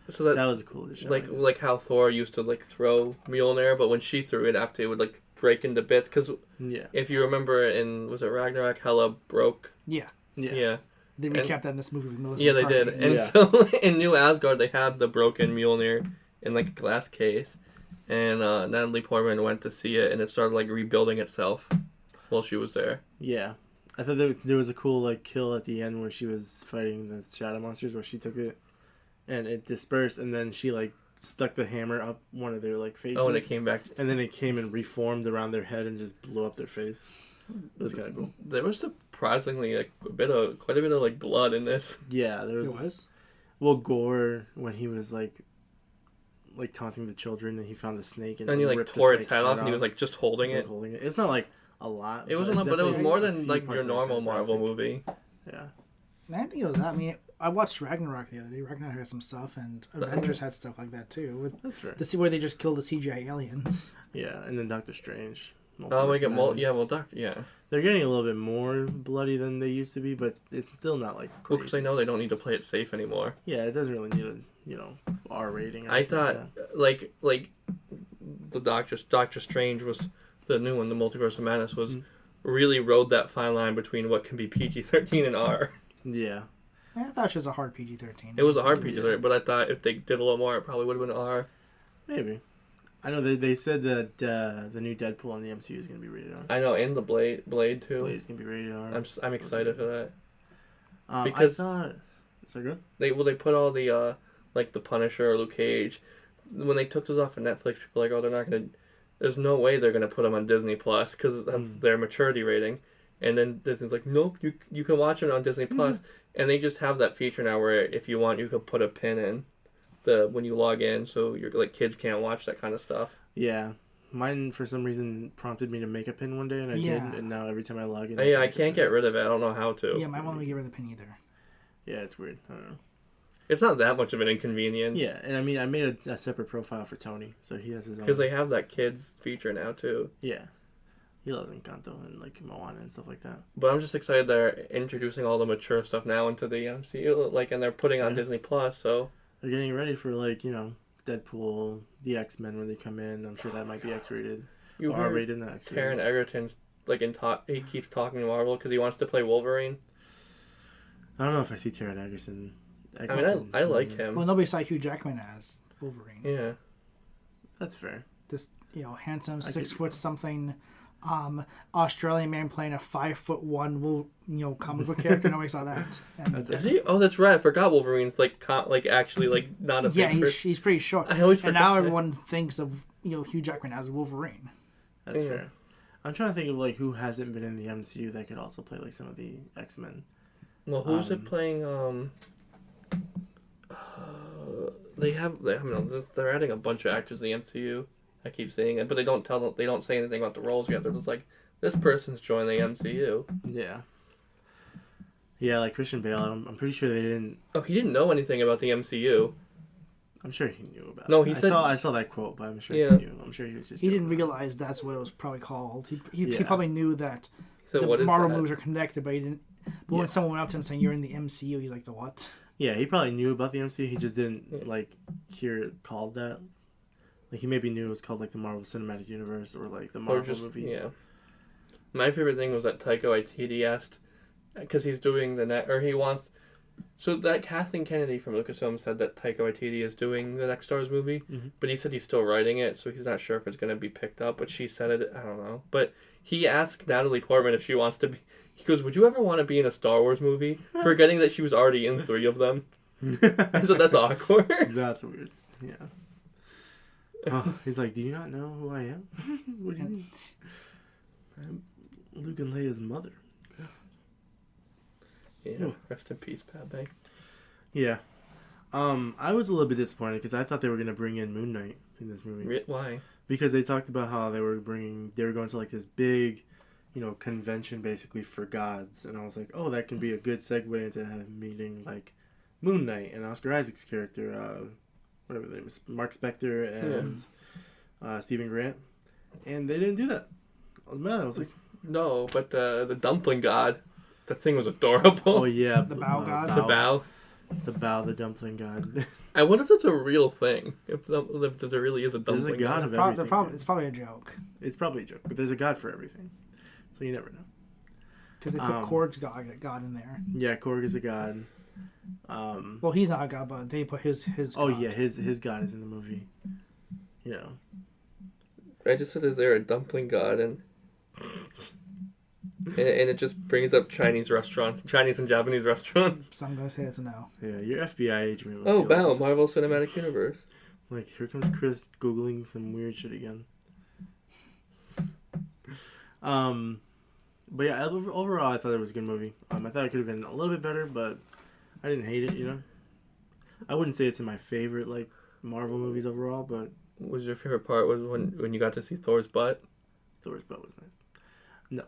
[SPEAKER 1] So that was a cool addition.
[SPEAKER 2] Like how Thor used to like throw Mjolnir, but when she threw it after, it would like break into bits. Because if you remember was it Ragnarok, Hela broke.
[SPEAKER 3] Yeah. They recapped that in this movie with Melissa McCarthy.
[SPEAKER 2] They did. And so in New Asgard, they had the broken Mjolnir in like a glass case, and Natalie Portman went to see it, and it started like rebuilding itself while she was there.
[SPEAKER 1] Yeah, I thought there was a cool like kill at the end where she was fighting the shadow monsters, where she took it and it dispersed, and then she like stuck the hammer up one of their like faces.
[SPEAKER 2] Oh, and it came back,
[SPEAKER 1] and then it came and reformed around their head and just blew up their face. It was kind of cool.
[SPEAKER 2] There was surprisingly like quite a bit of like blood in this.
[SPEAKER 1] Yeah, there was. Well, Gore, when he was like taunting the children, and he found the snake and
[SPEAKER 2] he like tore its head off, and he was like just holding it.
[SPEAKER 1] It's not like a lot.
[SPEAKER 2] It wasn't, but it was more than like your normal Marvel movie.
[SPEAKER 1] Yeah.
[SPEAKER 3] I think it was that. I mean, I watched Ragnarok the other day. Ragnarok had some stuff, and Avengers had stuff like that too.
[SPEAKER 1] That's fair.
[SPEAKER 3] To see where they just killed the CGI aliens.
[SPEAKER 1] Yeah, and then Doctor Strange.
[SPEAKER 2] Oh, we get
[SPEAKER 1] They're getting a little bit more bloody than they used to be, but it's still not like crazy.
[SPEAKER 2] Well, because they know they don't need to play it safe anymore.
[SPEAKER 1] Yeah, it doesn't really need a R rating.
[SPEAKER 2] I thought like the Doctor Strange was the new one, the Multiverse of Madness was really rode that fine line between what can be PG-13 and R.
[SPEAKER 1] Yeah.
[SPEAKER 3] I thought it was a hard PG-13.
[SPEAKER 2] It was a hard PG-13, but I thought if they did a little more, it probably would have been R.
[SPEAKER 1] Maybe. I know they said that the new Deadpool on the MCU is going to be rated R.
[SPEAKER 2] I know, and the Blade too.
[SPEAKER 1] Blade's going to be rated R.
[SPEAKER 2] I'm excited for that.
[SPEAKER 1] Because I thought... Is that good?
[SPEAKER 2] They put all the like the Punisher or Luke Cage, when they took those off of Netflix, people were like, oh, they're not going to... There's no way they're going to put them on Disney Plus because of their maturity rating. And then Disney's like, nope, you can watch it on Disney Plus. And they just have that feature now where if you want, you could put a pin in when you log in, so your like kids can't watch that kind of stuff.
[SPEAKER 1] Yeah. Mine, for some reason, prompted me to make a pin one day, and I did, and now every time I log in...
[SPEAKER 2] I can't get rid of it. I don't know how to.
[SPEAKER 3] Yeah, mine won't let me get rid of the pin either.
[SPEAKER 1] Yeah, it's weird. I don't know.
[SPEAKER 2] It's not that much of an inconvenience.
[SPEAKER 1] Yeah, and I mean, I made a separate profile for Tony, so he has his own.
[SPEAKER 2] Because they have that kids feature now, too.
[SPEAKER 1] Yeah. He loves Encanto and like Moana and stuff like that.
[SPEAKER 2] But I'm just excited they're introducing all the mature stuff now into the MCU, like, and they're putting on Disney Plus. So
[SPEAKER 1] they're getting ready for like Deadpool, the X-Men when they come in. I'm sure that might be X-rated, R-rated, not X-rated.
[SPEAKER 2] Taron Egerton's like he keeps talking to Marvel because he wants to play Wolverine.
[SPEAKER 1] I don't know if I see Taron Egerton.
[SPEAKER 2] I mean, I like him.
[SPEAKER 3] Well, nobody saw Hugh Jackman as Wolverine.
[SPEAKER 2] Yeah,
[SPEAKER 1] that's fair.
[SPEAKER 3] This handsome 6 foot something, Australian man playing a 5'1" comic book character. Nobody saw that. And
[SPEAKER 2] is he? Oh, that's right. I forgot Wolverine's actually not a big
[SPEAKER 3] he's pretty short.
[SPEAKER 2] I always forget.
[SPEAKER 3] And now everyone thinks of Hugh Jackman as Wolverine.
[SPEAKER 1] That's fair. I'm trying to think of like who hasn't been in the MCU that could also play like some of the X-Men.
[SPEAKER 2] Well, who's it playing? They're adding a bunch of actors to the MCU. I keep saying it, but they don't say anything about the roles yet. They're just like, this person's joining the MCU.
[SPEAKER 1] Yeah, like Christian Bale. I'm pretty sure they didn't.
[SPEAKER 2] Oh, he didn't know anything about the MCU.
[SPEAKER 1] I'm sure he knew about it.
[SPEAKER 2] No, he said...
[SPEAKER 1] I saw that quote, but I'm sure he knew. I'm sure he was just...
[SPEAKER 3] He didn't realize that's what it was probably called. He probably knew that the
[SPEAKER 2] what is
[SPEAKER 3] Marvel
[SPEAKER 2] that?
[SPEAKER 3] movies are connected, but he didn't... But when someone went up to him saying, you're in the MCU, he's like, the what?
[SPEAKER 1] Yeah, he probably knew about the MCU. He just didn't, hear it called that. Like, he maybe knew it was called, like, the Marvel Cinematic Universe or, like, the Marvel movies. Yeah.
[SPEAKER 2] My favorite thing was that Taika Waititi asked... Because he's doing he wants... So that Kathleen Kennedy from Lucasfilm said that Taika Waititi is doing the next Star Wars movie, but he said he's still writing it, so he's not sure if it's going to be picked up, but she said it, I don't know. But he asked Natalie Portman if she wants to be... He goes, would you ever want to be in a Star Wars movie? Forgetting that she was already in 3 of them. I said, that's awkward.
[SPEAKER 1] That's weird. Yeah. Oh, he's like, do you not know who I am? What do you mean? I'm Luke and Leia's mother.
[SPEAKER 2] Yeah, rest in peace, Padme.
[SPEAKER 1] Yeah. I was a little bit disappointed because I thought they were going to bring in Moon Knight in this movie.
[SPEAKER 2] Why?
[SPEAKER 1] Because they talked about how they were going to like this big, convention basically for gods. And I was like, oh, that can be a good segue into meeting like Moon Knight and Oscar Isaac's character, whatever their name is, Mark Spector and Stephen Grant. And they didn't do that. I was mad. I was like...
[SPEAKER 2] No, but the dumpling god... The thing was adorable.
[SPEAKER 1] Oh, yeah.
[SPEAKER 3] The Bow God?
[SPEAKER 2] The Bow.
[SPEAKER 1] The Bow, the dumpling god.
[SPEAKER 2] I wonder if that's a real thing. If there really is a dumpling
[SPEAKER 1] There's a god of everything.
[SPEAKER 3] It's probably a joke.
[SPEAKER 1] It's probably a joke, but there's a god for everything. So you never know.
[SPEAKER 3] Because they put Korg's god in there.
[SPEAKER 1] Yeah, Korg is a god.
[SPEAKER 3] Well, he's not a god, but they put his
[SPEAKER 1] Oh,
[SPEAKER 3] god.
[SPEAKER 1] yeah, his god is in the movie.
[SPEAKER 2] I just said, is there a dumpling god? And it just brings up Chinese and Japanese restaurants.
[SPEAKER 3] So I'm going to say it's a no.
[SPEAKER 1] Yeah, your FBI agent.
[SPEAKER 2] Oh, wow, Marvel Cinematic Universe.
[SPEAKER 1] Like, here comes Chris Googling some weird shit again. But yeah, overall, I thought it was a good movie. I thought it could have been a little bit better, but I didn't hate it, I wouldn't say it's in my favorite, Marvel movies overall, but...
[SPEAKER 2] What was your favorite part was when you got to see Thor's butt?
[SPEAKER 1] Thor's butt was nice. No.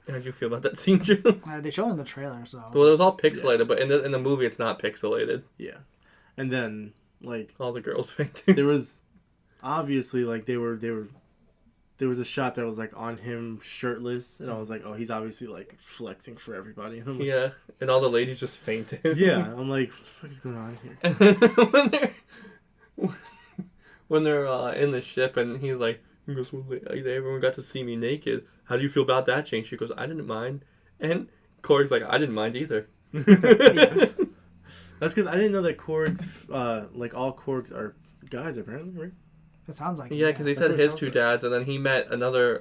[SPEAKER 2] How did you feel about that scene, Joe?
[SPEAKER 3] They showed it in the trailer, so...
[SPEAKER 2] Well, it was all pixelated, but in the movie, it's not pixelated.
[SPEAKER 1] Yeah. And then,
[SPEAKER 2] all the girls fainted.
[SPEAKER 1] There was... Obviously, there was a shot that was, on him shirtless, and I was like, oh, he's obviously, flexing for everybody. And I'm like,
[SPEAKER 2] yeah, and all the ladies just fainted.
[SPEAKER 1] Yeah, I'm like, what the fuck is going on here?
[SPEAKER 2] And then when they're in the ship, and he's like, he goes, well, everyone got to see me naked. How do you feel about that, Jane? She goes, I didn't mind. And Korg's like, I didn't mind either.
[SPEAKER 1] Yeah. That's because I didn't know that Korg's, all Korgs are guys, apparently, right?
[SPEAKER 3] It sounds like
[SPEAKER 2] yeah, because he said his two dads, and then he met another,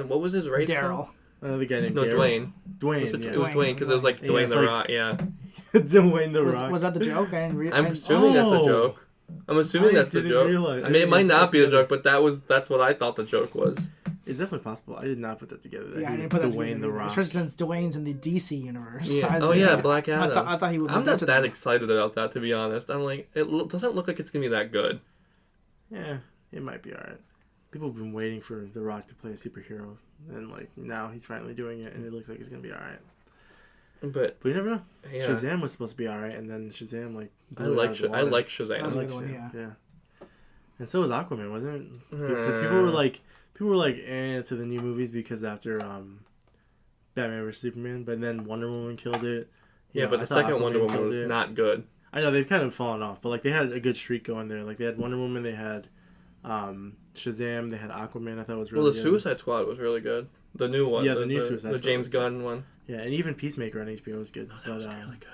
[SPEAKER 2] what was his race
[SPEAKER 3] Daryl.
[SPEAKER 1] Another guy named
[SPEAKER 2] Dwayne.
[SPEAKER 1] Dwayne,
[SPEAKER 2] It was Dwayne, because it was Dwayne the Rock, yeah.
[SPEAKER 1] Dwayne the Rock.
[SPEAKER 3] Was that the joke?
[SPEAKER 2] I'm assuming that's a joke. I'm assuming that's the joke. I mean, it might not be a joke, but that's what I thought the joke was.
[SPEAKER 1] It's definitely possible. I did not put that together.
[SPEAKER 3] I didn't put that together.
[SPEAKER 1] Dwayne the Rock.
[SPEAKER 3] Especially since Dwayne's in the DC universe.
[SPEAKER 2] Yeah. Black Adam.
[SPEAKER 3] I thought he would.
[SPEAKER 2] I'm not that excited about that, to be honest. I'm like, it doesn't look like it's gonna be that good.
[SPEAKER 1] Yeah, it might be alright. People have been waiting for The Rock to play a superhero, and now he's finally doing it, and it looks like it's gonna be alright.
[SPEAKER 2] But
[SPEAKER 1] you never know.
[SPEAKER 2] Yeah.
[SPEAKER 1] Shazam was supposed to be alright, and then Shazam
[SPEAKER 2] I like Shazam.
[SPEAKER 3] That was a good one, yeah.
[SPEAKER 1] And so was Aquaman, wasn't it? Because people were people were like to the new movies because after Batman vs Superman, but then Wonder Woman killed it.
[SPEAKER 2] Yeah, but
[SPEAKER 1] I
[SPEAKER 2] the
[SPEAKER 1] thought
[SPEAKER 2] second Wonder
[SPEAKER 1] Aquaman
[SPEAKER 2] Woman
[SPEAKER 1] killed
[SPEAKER 2] was
[SPEAKER 1] it.
[SPEAKER 2] not good.
[SPEAKER 1] I know they've kind of fallen off, but like they had a good streak going there. Like they had Wonder Woman, they had Shazam, they had Aquaman. I thought was really
[SPEAKER 2] Well, the
[SPEAKER 1] good.
[SPEAKER 2] Suicide Squad was really good. The new one.
[SPEAKER 1] Yeah, the new Suicide
[SPEAKER 2] The
[SPEAKER 1] Squad
[SPEAKER 2] James
[SPEAKER 1] was good.
[SPEAKER 2] Gunn one.
[SPEAKER 1] Yeah, and even Peacemaker on HBO was good.
[SPEAKER 2] That was really good.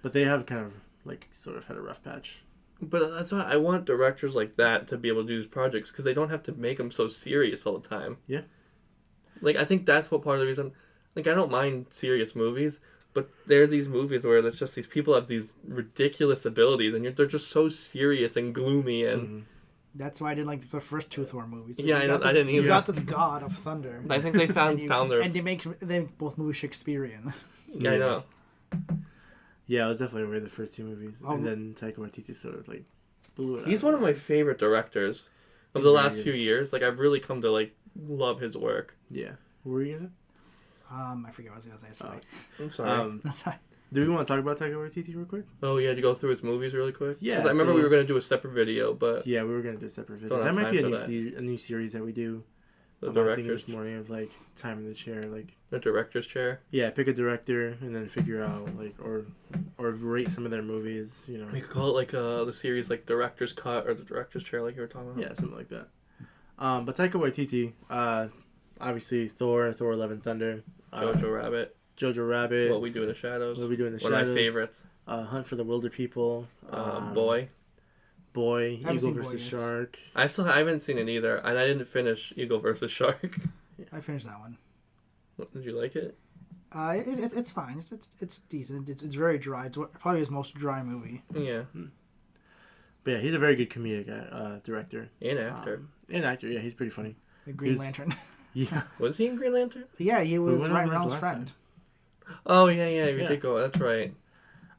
[SPEAKER 1] But they have kind of like sort of had a rough patch.
[SPEAKER 2] But that's why I want directors like that to be able to do these projects because they don't have to make them so serious all the time.
[SPEAKER 1] Yeah.
[SPEAKER 2] Like, I think that's what part of the reason... Like, I don't mind serious movies, but there are these movies where it's just these people have these ridiculous abilities and they're just so serious and gloomy and...
[SPEAKER 1] Mm-hmm.
[SPEAKER 3] That's why I didn't like the first two Thor movies.
[SPEAKER 2] Yeah, I didn't either.
[SPEAKER 3] You got this god of thunder.
[SPEAKER 2] I think they found their...
[SPEAKER 3] And they make both movies Shakespearean.
[SPEAKER 2] Yeah, I know.
[SPEAKER 1] Yeah, I was definitely aware of the first two movies.
[SPEAKER 3] Oh.
[SPEAKER 1] And then Taika Waititi sort of like blew it
[SPEAKER 2] He's
[SPEAKER 1] out.
[SPEAKER 2] one of my favorite directors of
[SPEAKER 1] He's
[SPEAKER 2] the
[SPEAKER 1] very
[SPEAKER 2] last
[SPEAKER 1] good.
[SPEAKER 2] few years. Like, I've really come to, like, love his work.
[SPEAKER 1] Yeah. What were you going to say?
[SPEAKER 3] I forget what I was gonna say. It's fine.
[SPEAKER 2] I'm sorry.
[SPEAKER 3] That's fine.
[SPEAKER 1] Do we want to talk about Taika Waititi real quick?
[SPEAKER 2] Oh, yeah, to go through his movies really quick?
[SPEAKER 1] Yeah,
[SPEAKER 2] 'Cause I remember
[SPEAKER 1] so-
[SPEAKER 2] we were going to do a separate video, but
[SPEAKER 1] Yeah, we were going to do a separate video.
[SPEAKER 2] Don't have
[SPEAKER 1] That might be a
[SPEAKER 2] time
[SPEAKER 1] new,
[SPEAKER 2] for that.
[SPEAKER 1] a new series that we do.
[SPEAKER 2] the
[SPEAKER 1] I was thinking
[SPEAKER 2] director's,
[SPEAKER 1] this morning of like time in the chair, like
[SPEAKER 2] the director's chair.
[SPEAKER 1] yeah, pick a director and then figure out like or rate some of their movies, you know.
[SPEAKER 2] We could call it like the series like Director's Cut or the Director's Chair like you were talking about.
[SPEAKER 1] Yeah, something like that. But Taika Waititi, obviously Thor Love and Thunder,
[SPEAKER 2] Jojo Rabbit.
[SPEAKER 1] Jojo Rabbit,
[SPEAKER 2] What We Do in the Shadows.
[SPEAKER 1] What We Do in the
[SPEAKER 2] One of
[SPEAKER 1] Shadows,
[SPEAKER 2] my favorites.
[SPEAKER 1] Hunt for the Wilder People,
[SPEAKER 2] Boy.
[SPEAKER 1] Boy,
[SPEAKER 3] haven't
[SPEAKER 1] Eagle
[SPEAKER 3] seen Boy
[SPEAKER 1] versus
[SPEAKER 3] yet.
[SPEAKER 1] Shark.
[SPEAKER 2] I haven't seen it either, and I didn't finish Eagle versus Shark.
[SPEAKER 3] I finished that one.
[SPEAKER 2] Did you like it?
[SPEAKER 3] It's fine. It's decent. It's very dry. It's probably his most dry movie.
[SPEAKER 2] Yeah,
[SPEAKER 1] But yeah, he's a very good comedic director
[SPEAKER 2] and actor.
[SPEAKER 1] and actor. Yeah, he's pretty funny.
[SPEAKER 3] The Green
[SPEAKER 1] He's-
[SPEAKER 3] Lantern.
[SPEAKER 1] Yeah,
[SPEAKER 2] Was he in Green Lantern?
[SPEAKER 3] Yeah, he was
[SPEAKER 1] went
[SPEAKER 3] Ryan
[SPEAKER 1] over this
[SPEAKER 3] Reynolds'
[SPEAKER 1] last
[SPEAKER 3] friend.
[SPEAKER 2] Oh yeah, we
[SPEAKER 1] Yeah.
[SPEAKER 2] did go. That's right.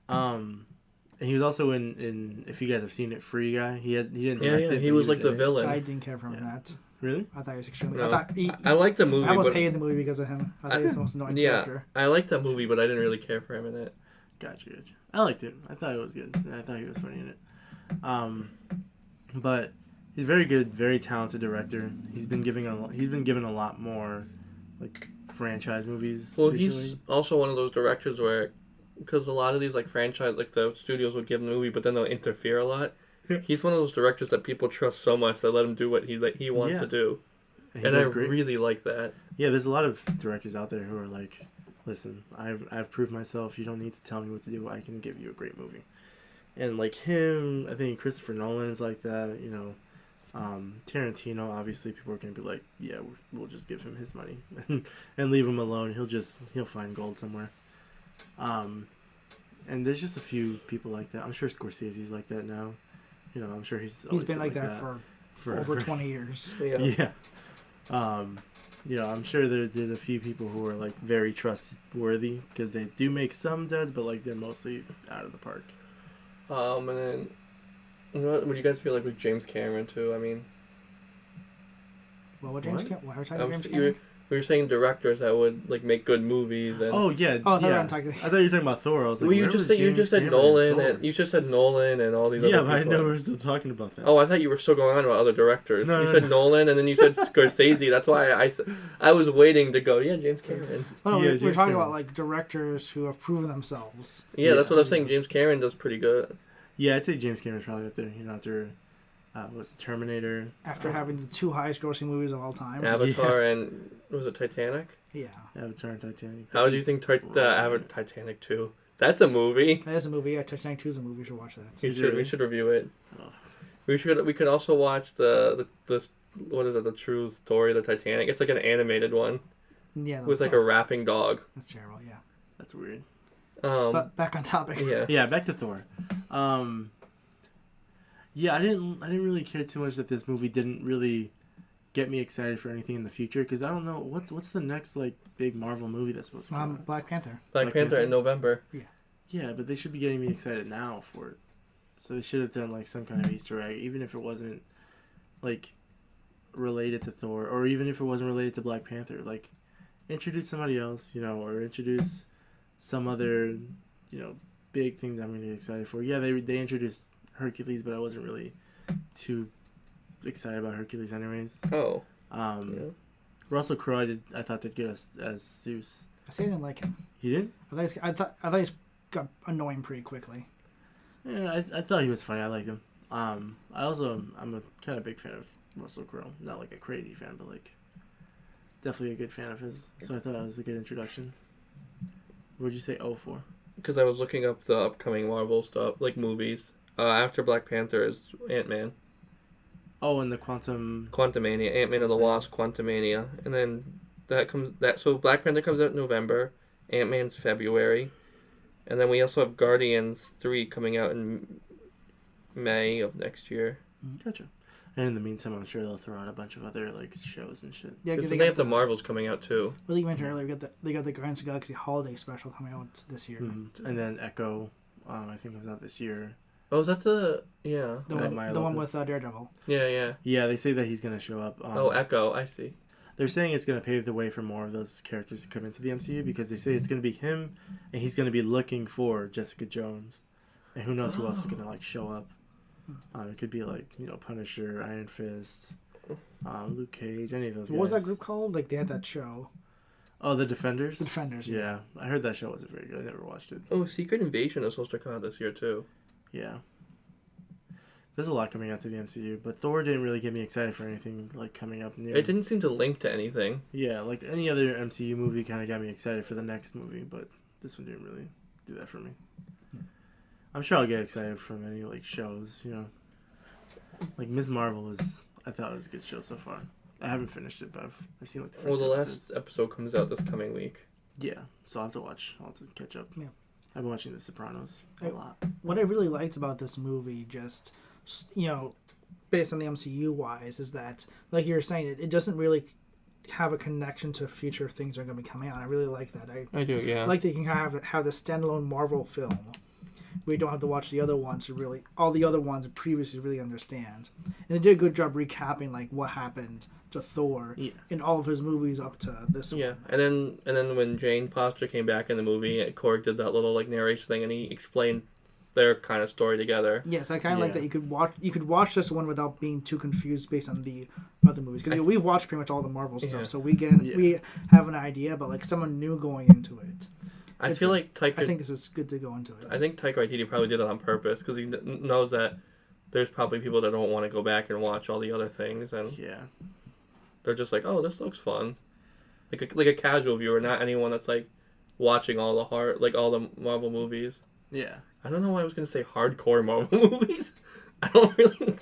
[SPEAKER 1] and he was also in if you guys have seen it, Free Guy. He didn't direct it,
[SPEAKER 2] He
[SPEAKER 1] but
[SPEAKER 2] was like the
[SPEAKER 1] in it.
[SPEAKER 2] villain.
[SPEAKER 3] I didn't care for him in
[SPEAKER 1] Yeah.
[SPEAKER 3] that.
[SPEAKER 1] Really?
[SPEAKER 3] I thought he was extremely.
[SPEAKER 2] No.
[SPEAKER 3] I thought
[SPEAKER 2] I liked the movie.
[SPEAKER 3] I almost
[SPEAKER 2] but,
[SPEAKER 3] hated the movie because of him. I thought he was the most annoying
[SPEAKER 2] yeah,
[SPEAKER 3] character.
[SPEAKER 2] I liked that movie, but I didn't really care for him in it.
[SPEAKER 1] Gotcha. I liked it. I thought it was good. And I thought he was funny in it. But he's very good, very talented director. He's been given a lot more like franchise movies.
[SPEAKER 2] Well,
[SPEAKER 1] recently.
[SPEAKER 2] he's also one of those directors where, because a lot of these like franchise, like the studios will give him a movie, but then they'll interfere a lot. He's one of those directors that people trust so much they let him do what he wants
[SPEAKER 1] Yeah.
[SPEAKER 2] to do,
[SPEAKER 1] He
[SPEAKER 2] and I
[SPEAKER 1] does great.
[SPEAKER 2] really like that.
[SPEAKER 1] Yeah, there's a lot of directors out there who are like, listen, I've proved myself. You don't need to tell me what to do. I can give you a great movie. And like him, I think Christopher Nolan is like that. You know, Tarantino. Obviously, people are gonna be like, yeah, we'll just give him his money and leave him alone. He'll find gold somewhere. And there's just a few people like that. I'm sure Scorsese's like that now. You know, I'm sure he's always
[SPEAKER 3] He's been like that for over 20 years.
[SPEAKER 2] Yeah.
[SPEAKER 1] Yeah. You know, I'm sure there's a few people who are like very trustworthy because they do make some duds, but like they're mostly out of the park.
[SPEAKER 2] And then, what do you guys feel like with James Cameron too? I mean,
[SPEAKER 3] Well, what James?
[SPEAKER 1] What?
[SPEAKER 3] Why are we talking about James
[SPEAKER 2] we
[SPEAKER 3] Cameron?
[SPEAKER 2] were saying directors that would like make good movies and.
[SPEAKER 1] Oh yeah,
[SPEAKER 3] Oh, I thought we
[SPEAKER 1] yeah.
[SPEAKER 3] were talking-
[SPEAKER 1] I thought you were talking about Thor. I was like,
[SPEAKER 2] Well, you
[SPEAKER 1] where
[SPEAKER 2] just
[SPEAKER 1] was
[SPEAKER 2] said
[SPEAKER 1] James Cameron in
[SPEAKER 2] Nolan
[SPEAKER 1] Thor?
[SPEAKER 2] and you just said Nolan and all these
[SPEAKER 1] Yeah,
[SPEAKER 2] other
[SPEAKER 1] but I
[SPEAKER 2] people.
[SPEAKER 1] know we're still talking about that.
[SPEAKER 2] Oh, I thought you were still going on about other directors.
[SPEAKER 1] No,
[SPEAKER 2] you
[SPEAKER 1] no,
[SPEAKER 2] said
[SPEAKER 1] no.
[SPEAKER 2] Nolan, and then you said Scorsese. That's why I was waiting to go. Yeah, James Cameron.
[SPEAKER 3] Oh, no,
[SPEAKER 1] Yeah,
[SPEAKER 3] we're
[SPEAKER 1] James
[SPEAKER 3] talking
[SPEAKER 1] Cameron.
[SPEAKER 3] about like directors who have proven themselves.
[SPEAKER 2] Yeah, that's what I'm saying.
[SPEAKER 3] Studios.
[SPEAKER 2] James Cameron does pretty good.
[SPEAKER 1] Yeah, I'd say James Cameron's probably up there. You know, after what's it, Terminator?
[SPEAKER 3] After having the two highest grossing movies of all time.
[SPEAKER 2] Avatar and was it Titanic?
[SPEAKER 3] Yeah.
[SPEAKER 1] Avatar and Titanic.
[SPEAKER 2] How do you think Titanic 2? That's a movie.
[SPEAKER 3] That is a movie. Yeah, Titanic 2 is a movie. You should watch that.
[SPEAKER 2] We should review it.
[SPEAKER 1] Oh.
[SPEAKER 2] We could also watch the what is it, the true story of the Titanic. It's like an animated one
[SPEAKER 3] Yeah.
[SPEAKER 2] with like a rapping dog.
[SPEAKER 3] That's terrible, yeah.
[SPEAKER 1] That's weird.
[SPEAKER 3] But back on topic.
[SPEAKER 2] Yeah.
[SPEAKER 1] Yeah, back to Thor. Yeah, I didn't really care too much that this movie didn't really get me excited for anything in the future because I don't know what's the next like big Marvel movie that's supposed to come out.
[SPEAKER 3] Black Panther.
[SPEAKER 2] Black Panther in November.
[SPEAKER 1] Yeah, but they should be getting me excited now for it. So they should have done like some kind of Easter egg, even if it wasn't like related to Thor, or even if it wasn't related to Black Panther. Like introduce somebody else, you know, or introduce some other, you know, big thing that I'm gonna get excited for. Yeah, they introduced Hercules, but I wasn't really too excited about Hercules anyways.
[SPEAKER 2] Oh.
[SPEAKER 1] Yeah. Russell Crowe, I thought did good as Zeus.
[SPEAKER 3] I say I didn't like him.
[SPEAKER 1] You didn't?
[SPEAKER 3] I thought he got annoying pretty quickly.
[SPEAKER 1] Yeah, I thought he was funny. I liked him. I'm a kind of big fan of Russell Crowe. Not like a crazy fan, but like definitely a good fan of his. So I thought it was a good introduction. What would you say O for?
[SPEAKER 2] Because I was looking up the upcoming Marvel stuff, like movies. After Black Panther is Ant-Man.
[SPEAKER 1] Oh, and the Quantumania,
[SPEAKER 2] Ant-Man and the Wasp, Quantumania. And then so Black Panther comes out in November, Ant-Man's February. And then we also have Guardians 3 coming out in May of next year.
[SPEAKER 1] Gotcha. And in the meantime, I'm sure they'll throw out a bunch of other like shows and shit.
[SPEAKER 3] Yeah,
[SPEAKER 2] because they have the Marvels coming out too.
[SPEAKER 3] Well, you mentioned earlier, they got the Guardians of the Galaxy holiday special coming out this year.
[SPEAKER 1] Mm-hmm. And then Echo, I think comes out this year.
[SPEAKER 2] Oh, is that the
[SPEAKER 3] one with Daredevil?
[SPEAKER 2] Yeah.
[SPEAKER 1] Yeah, they say that he's gonna show up.
[SPEAKER 2] Echo, I see.
[SPEAKER 1] They're saying it's gonna pave the way for more of those characters to come into the MCU because they say it's gonna be him, and he's gonna be looking for Jessica Jones, and who knows who else is gonna like show up. It could be like Punisher, Iron Fist, Luke Cage, any of those guys.
[SPEAKER 3] What was that group called? Like they had that show.
[SPEAKER 1] Oh, the Defenders.
[SPEAKER 3] The Defenders.
[SPEAKER 1] Yeah, I heard that show wasn't very good. I never watched it.
[SPEAKER 2] Oh, Secret Invasion is supposed to come out this year too.
[SPEAKER 1] Yeah. There's a lot coming out to the MCU, but Thor didn't really get me excited for anything like coming up new.
[SPEAKER 2] It didn't seem to link to anything.
[SPEAKER 1] Yeah, like any other MCU movie kind of got me excited for the next movie, but this one didn't really do that for me. I'm sure I'll get excited from any like shows, Like Ms. Marvel I thought it was a good show so far. I haven't finished it, but I've seen like the first
[SPEAKER 2] last episode comes out this coming week.
[SPEAKER 1] Yeah, so I'll have to watch. I'll have to catch up.
[SPEAKER 3] Yeah.
[SPEAKER 1] I've been watching The Sopranos a lot.
[SPEAKER 3] What I really liked about this movie, just based on the MCU wise, is that, like you were saying, it doesn't really have a connection to future things that are going to be coming out. I really like that.
[SPEAKER 2] I do, yeah.
[SPEAKER 3] I like that you can have the standalone Marvel film. We don't have to watch the other ones to all the other ones previously really understand. And they did a good job recapping like what happened to Thor in all of his movies up to this one.
[SPEAKER 2] Yeah, and then when Jane Foster came back in the movie, Korg did that little like narration thing, and he explained their kind of story together.
[SPEAKER 3] Yes, I kind of like that you could watch this one without being too confused based on the other movies, because we've watched pretty much all the Marvel stuff, so we have an idea, but like someone new going into it.
[SPEAKER 2] I feel like
[SPEAKER 3] I think this is good to go into it.
[SPEAKER 2] I think Taika Waititi probably did it on purpose because he knows that there's probably people that don't want to go back and watch all the other things, and they're just like, oh, this looks fun, like a casual viewer, not anyone that's like watching all the Marvel movies.
[SPEAKER 1] Yeah.
[SPEAKER 2] I don't know why I was gonna say hardcore Marvel movies. I don't really.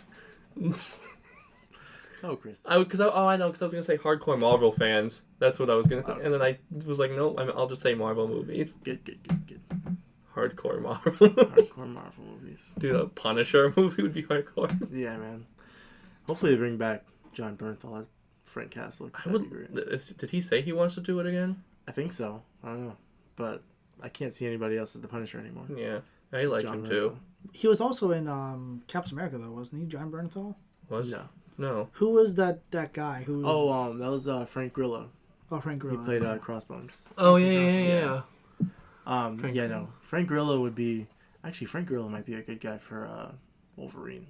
[SPEAKER 1] Oh, Chris.
[SPEAKER 2] I know because I was gonna say hardcore Marvel fans. That's what I was gonna, and then I was like, no, I'll just say Marvel movies.
[SPEAKER 1] Good.
[SPEAKER 2] Hardcore Marvel.
[SPEAKER 1] Hardcore Marvel movies.
[SPEAKER 2] Dude, a Punisher movie would be hardcore.
[SPEAKER 1] Yeah, man. Hopefully they bring back John Bernthal as Frank Castle. That'd be great.
[SPEAKER 2] Did he say he wants to do it again?
[SPEAKER 1] I think so. I don't know, but I can't see anybody else as the Punisher anymore.
[SPEAKER 2] Yeah, I like him too.
[SPEAKER 3] He was also in Captain America though, wasn't he? John Bernthal.
[SPEAKER 2] No.
[SPEAKER 3] Who was that guy? That
[SPEAKER 1] was Frank Grillo.
[SPEAKER 3] Oh, Frank Grillo.
[SPEAKER 1] He played Crossbones.
[SPEAKER 2] Oh, yeah.
[SPEAKER 1] Frank Grillo would be... Actually, Frank Grillo might be a good guy for Wolverine.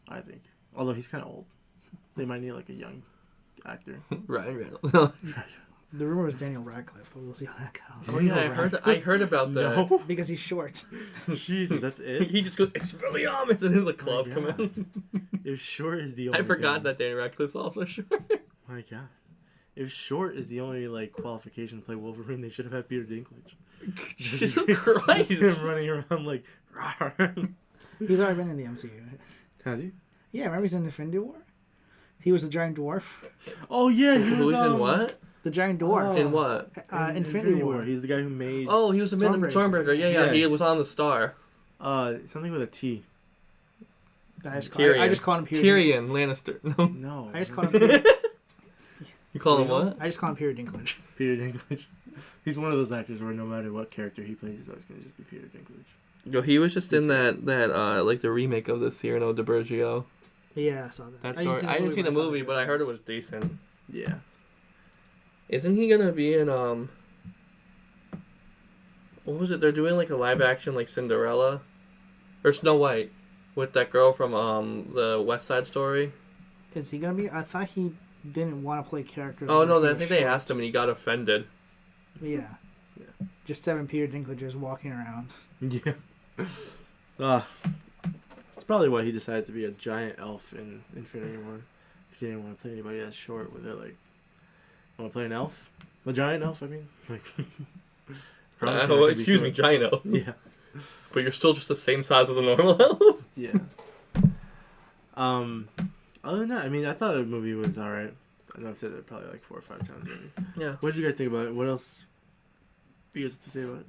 [SPEAKER 1] I think. Although he's kind of old. They might need, like, a young actor.
[SPEAKER 2] Right.
[SPEAKER 3] The rumor is Daniel Radcliffe, but we'll see how that goes.
[SPEAKER 2] Oh, yeah, I heard about that.
[SPEAKER 3] No. Because he's short.
[SPEAKER 1] Jesus, that's it?
[SPEAKER 2] He just goes, Expelliarmus, and his, like, claws come in.
[SPEAKER 1] If short is the only
[SPEAKER 2] I forgot that Daniel Radcliffe's also short.
[SPEAKER 1] My God. If short is the only like qualification to play Wolverine, they should have had Peter Dinklage.
[SPEAKER 2] Jesus Christ!
[SPEAKER 1] Him running around like.
[SPEAKER 3] He's already been in the MCU.
[SPEAKER 1] Has he?
[SPEAKER 3] Yeah, remember he's in Infinity War? He was the giant dwarf.
[SPEAKER 1] Oh yeah, he was
[SPEAKER 2] in what?
[SPEAKER 3] The giant dwarf.
[SPEAKER 2] In what?
[SPEAKER 3] Infinity War.
[SPEAKER 1] He's the guy who made.
[SPEAKER 2] Oh, he was the Stormbreaker. Yeah. He was on the star.
[SPEAKER 1] Something with a T.
[SPEAKER 3] I just call him
[SPEAKER 2] Tyrion Lannister.
[SPEAKER 1] No.
[SPEAKER 3] I just call him.
[SPEAKER 2] You call him what?
[SPEAKER 3] I just call him Peter Dinklage.
[SPEAKER 1] Peter Dinklage. He's one of those actors where no matter what character he plays, he's always going to just be Peter Dinklage.
[SPEAKER 2] Yo, he was just in that like the remake of the Cyrano de Bergerac.
[SPEAKER 3] Yeah, I saw that.
[SPEAKER 2] I didn't see the movie, but I heard it was decent.
[SPEAKER 1] Yeah.
[SPEAKER 2] Isn't he gonna be in what was it? They're doing like a live action like Cinderella or Snow White with that girl from the West Side Story.
[SPEAKER 3] Is he gonna be? I thought he didn't want to play characters.
[SPEAKER 2] Oh,
[SPEAKER 3] when
[SPEAKER 2] no,
[SPEAKER 3] he
[SPEAKER 2] I
[SPEAKER 3] was
[SPEAKER 2] think they
[SPEAKER 3] short.
[SPEAKER 2] asked him and he got offended.
[SPEAKER 3] Yeah. Just 7 Peter Dinklagers walking around.
[SPEAKER 1] Yeah. It's probably why he decided to be a giant elf in Infinity War. Because he didn't want to play anybody that's short. Where they're like, want to play an elf? A giant elf, I mean. Like, promise you I could be
[SPEAKER 2] Excuse me,
[SPEAKER 1] short.
[SPEAKER 2] giant elf.
[SPEAKER 1] Yeah.
[SPEAKER 2] But you're still just the same size as a normal elf?
[SPEAKER 1] Yeah. Other than that, I mean, I thought the movie was alright. I know I've said it probably like 4 or 5 times already.
[SPEAKER 2] Yeah.
[SPEAKER 1] What did you guys think about it? What else do you guys have to say about it?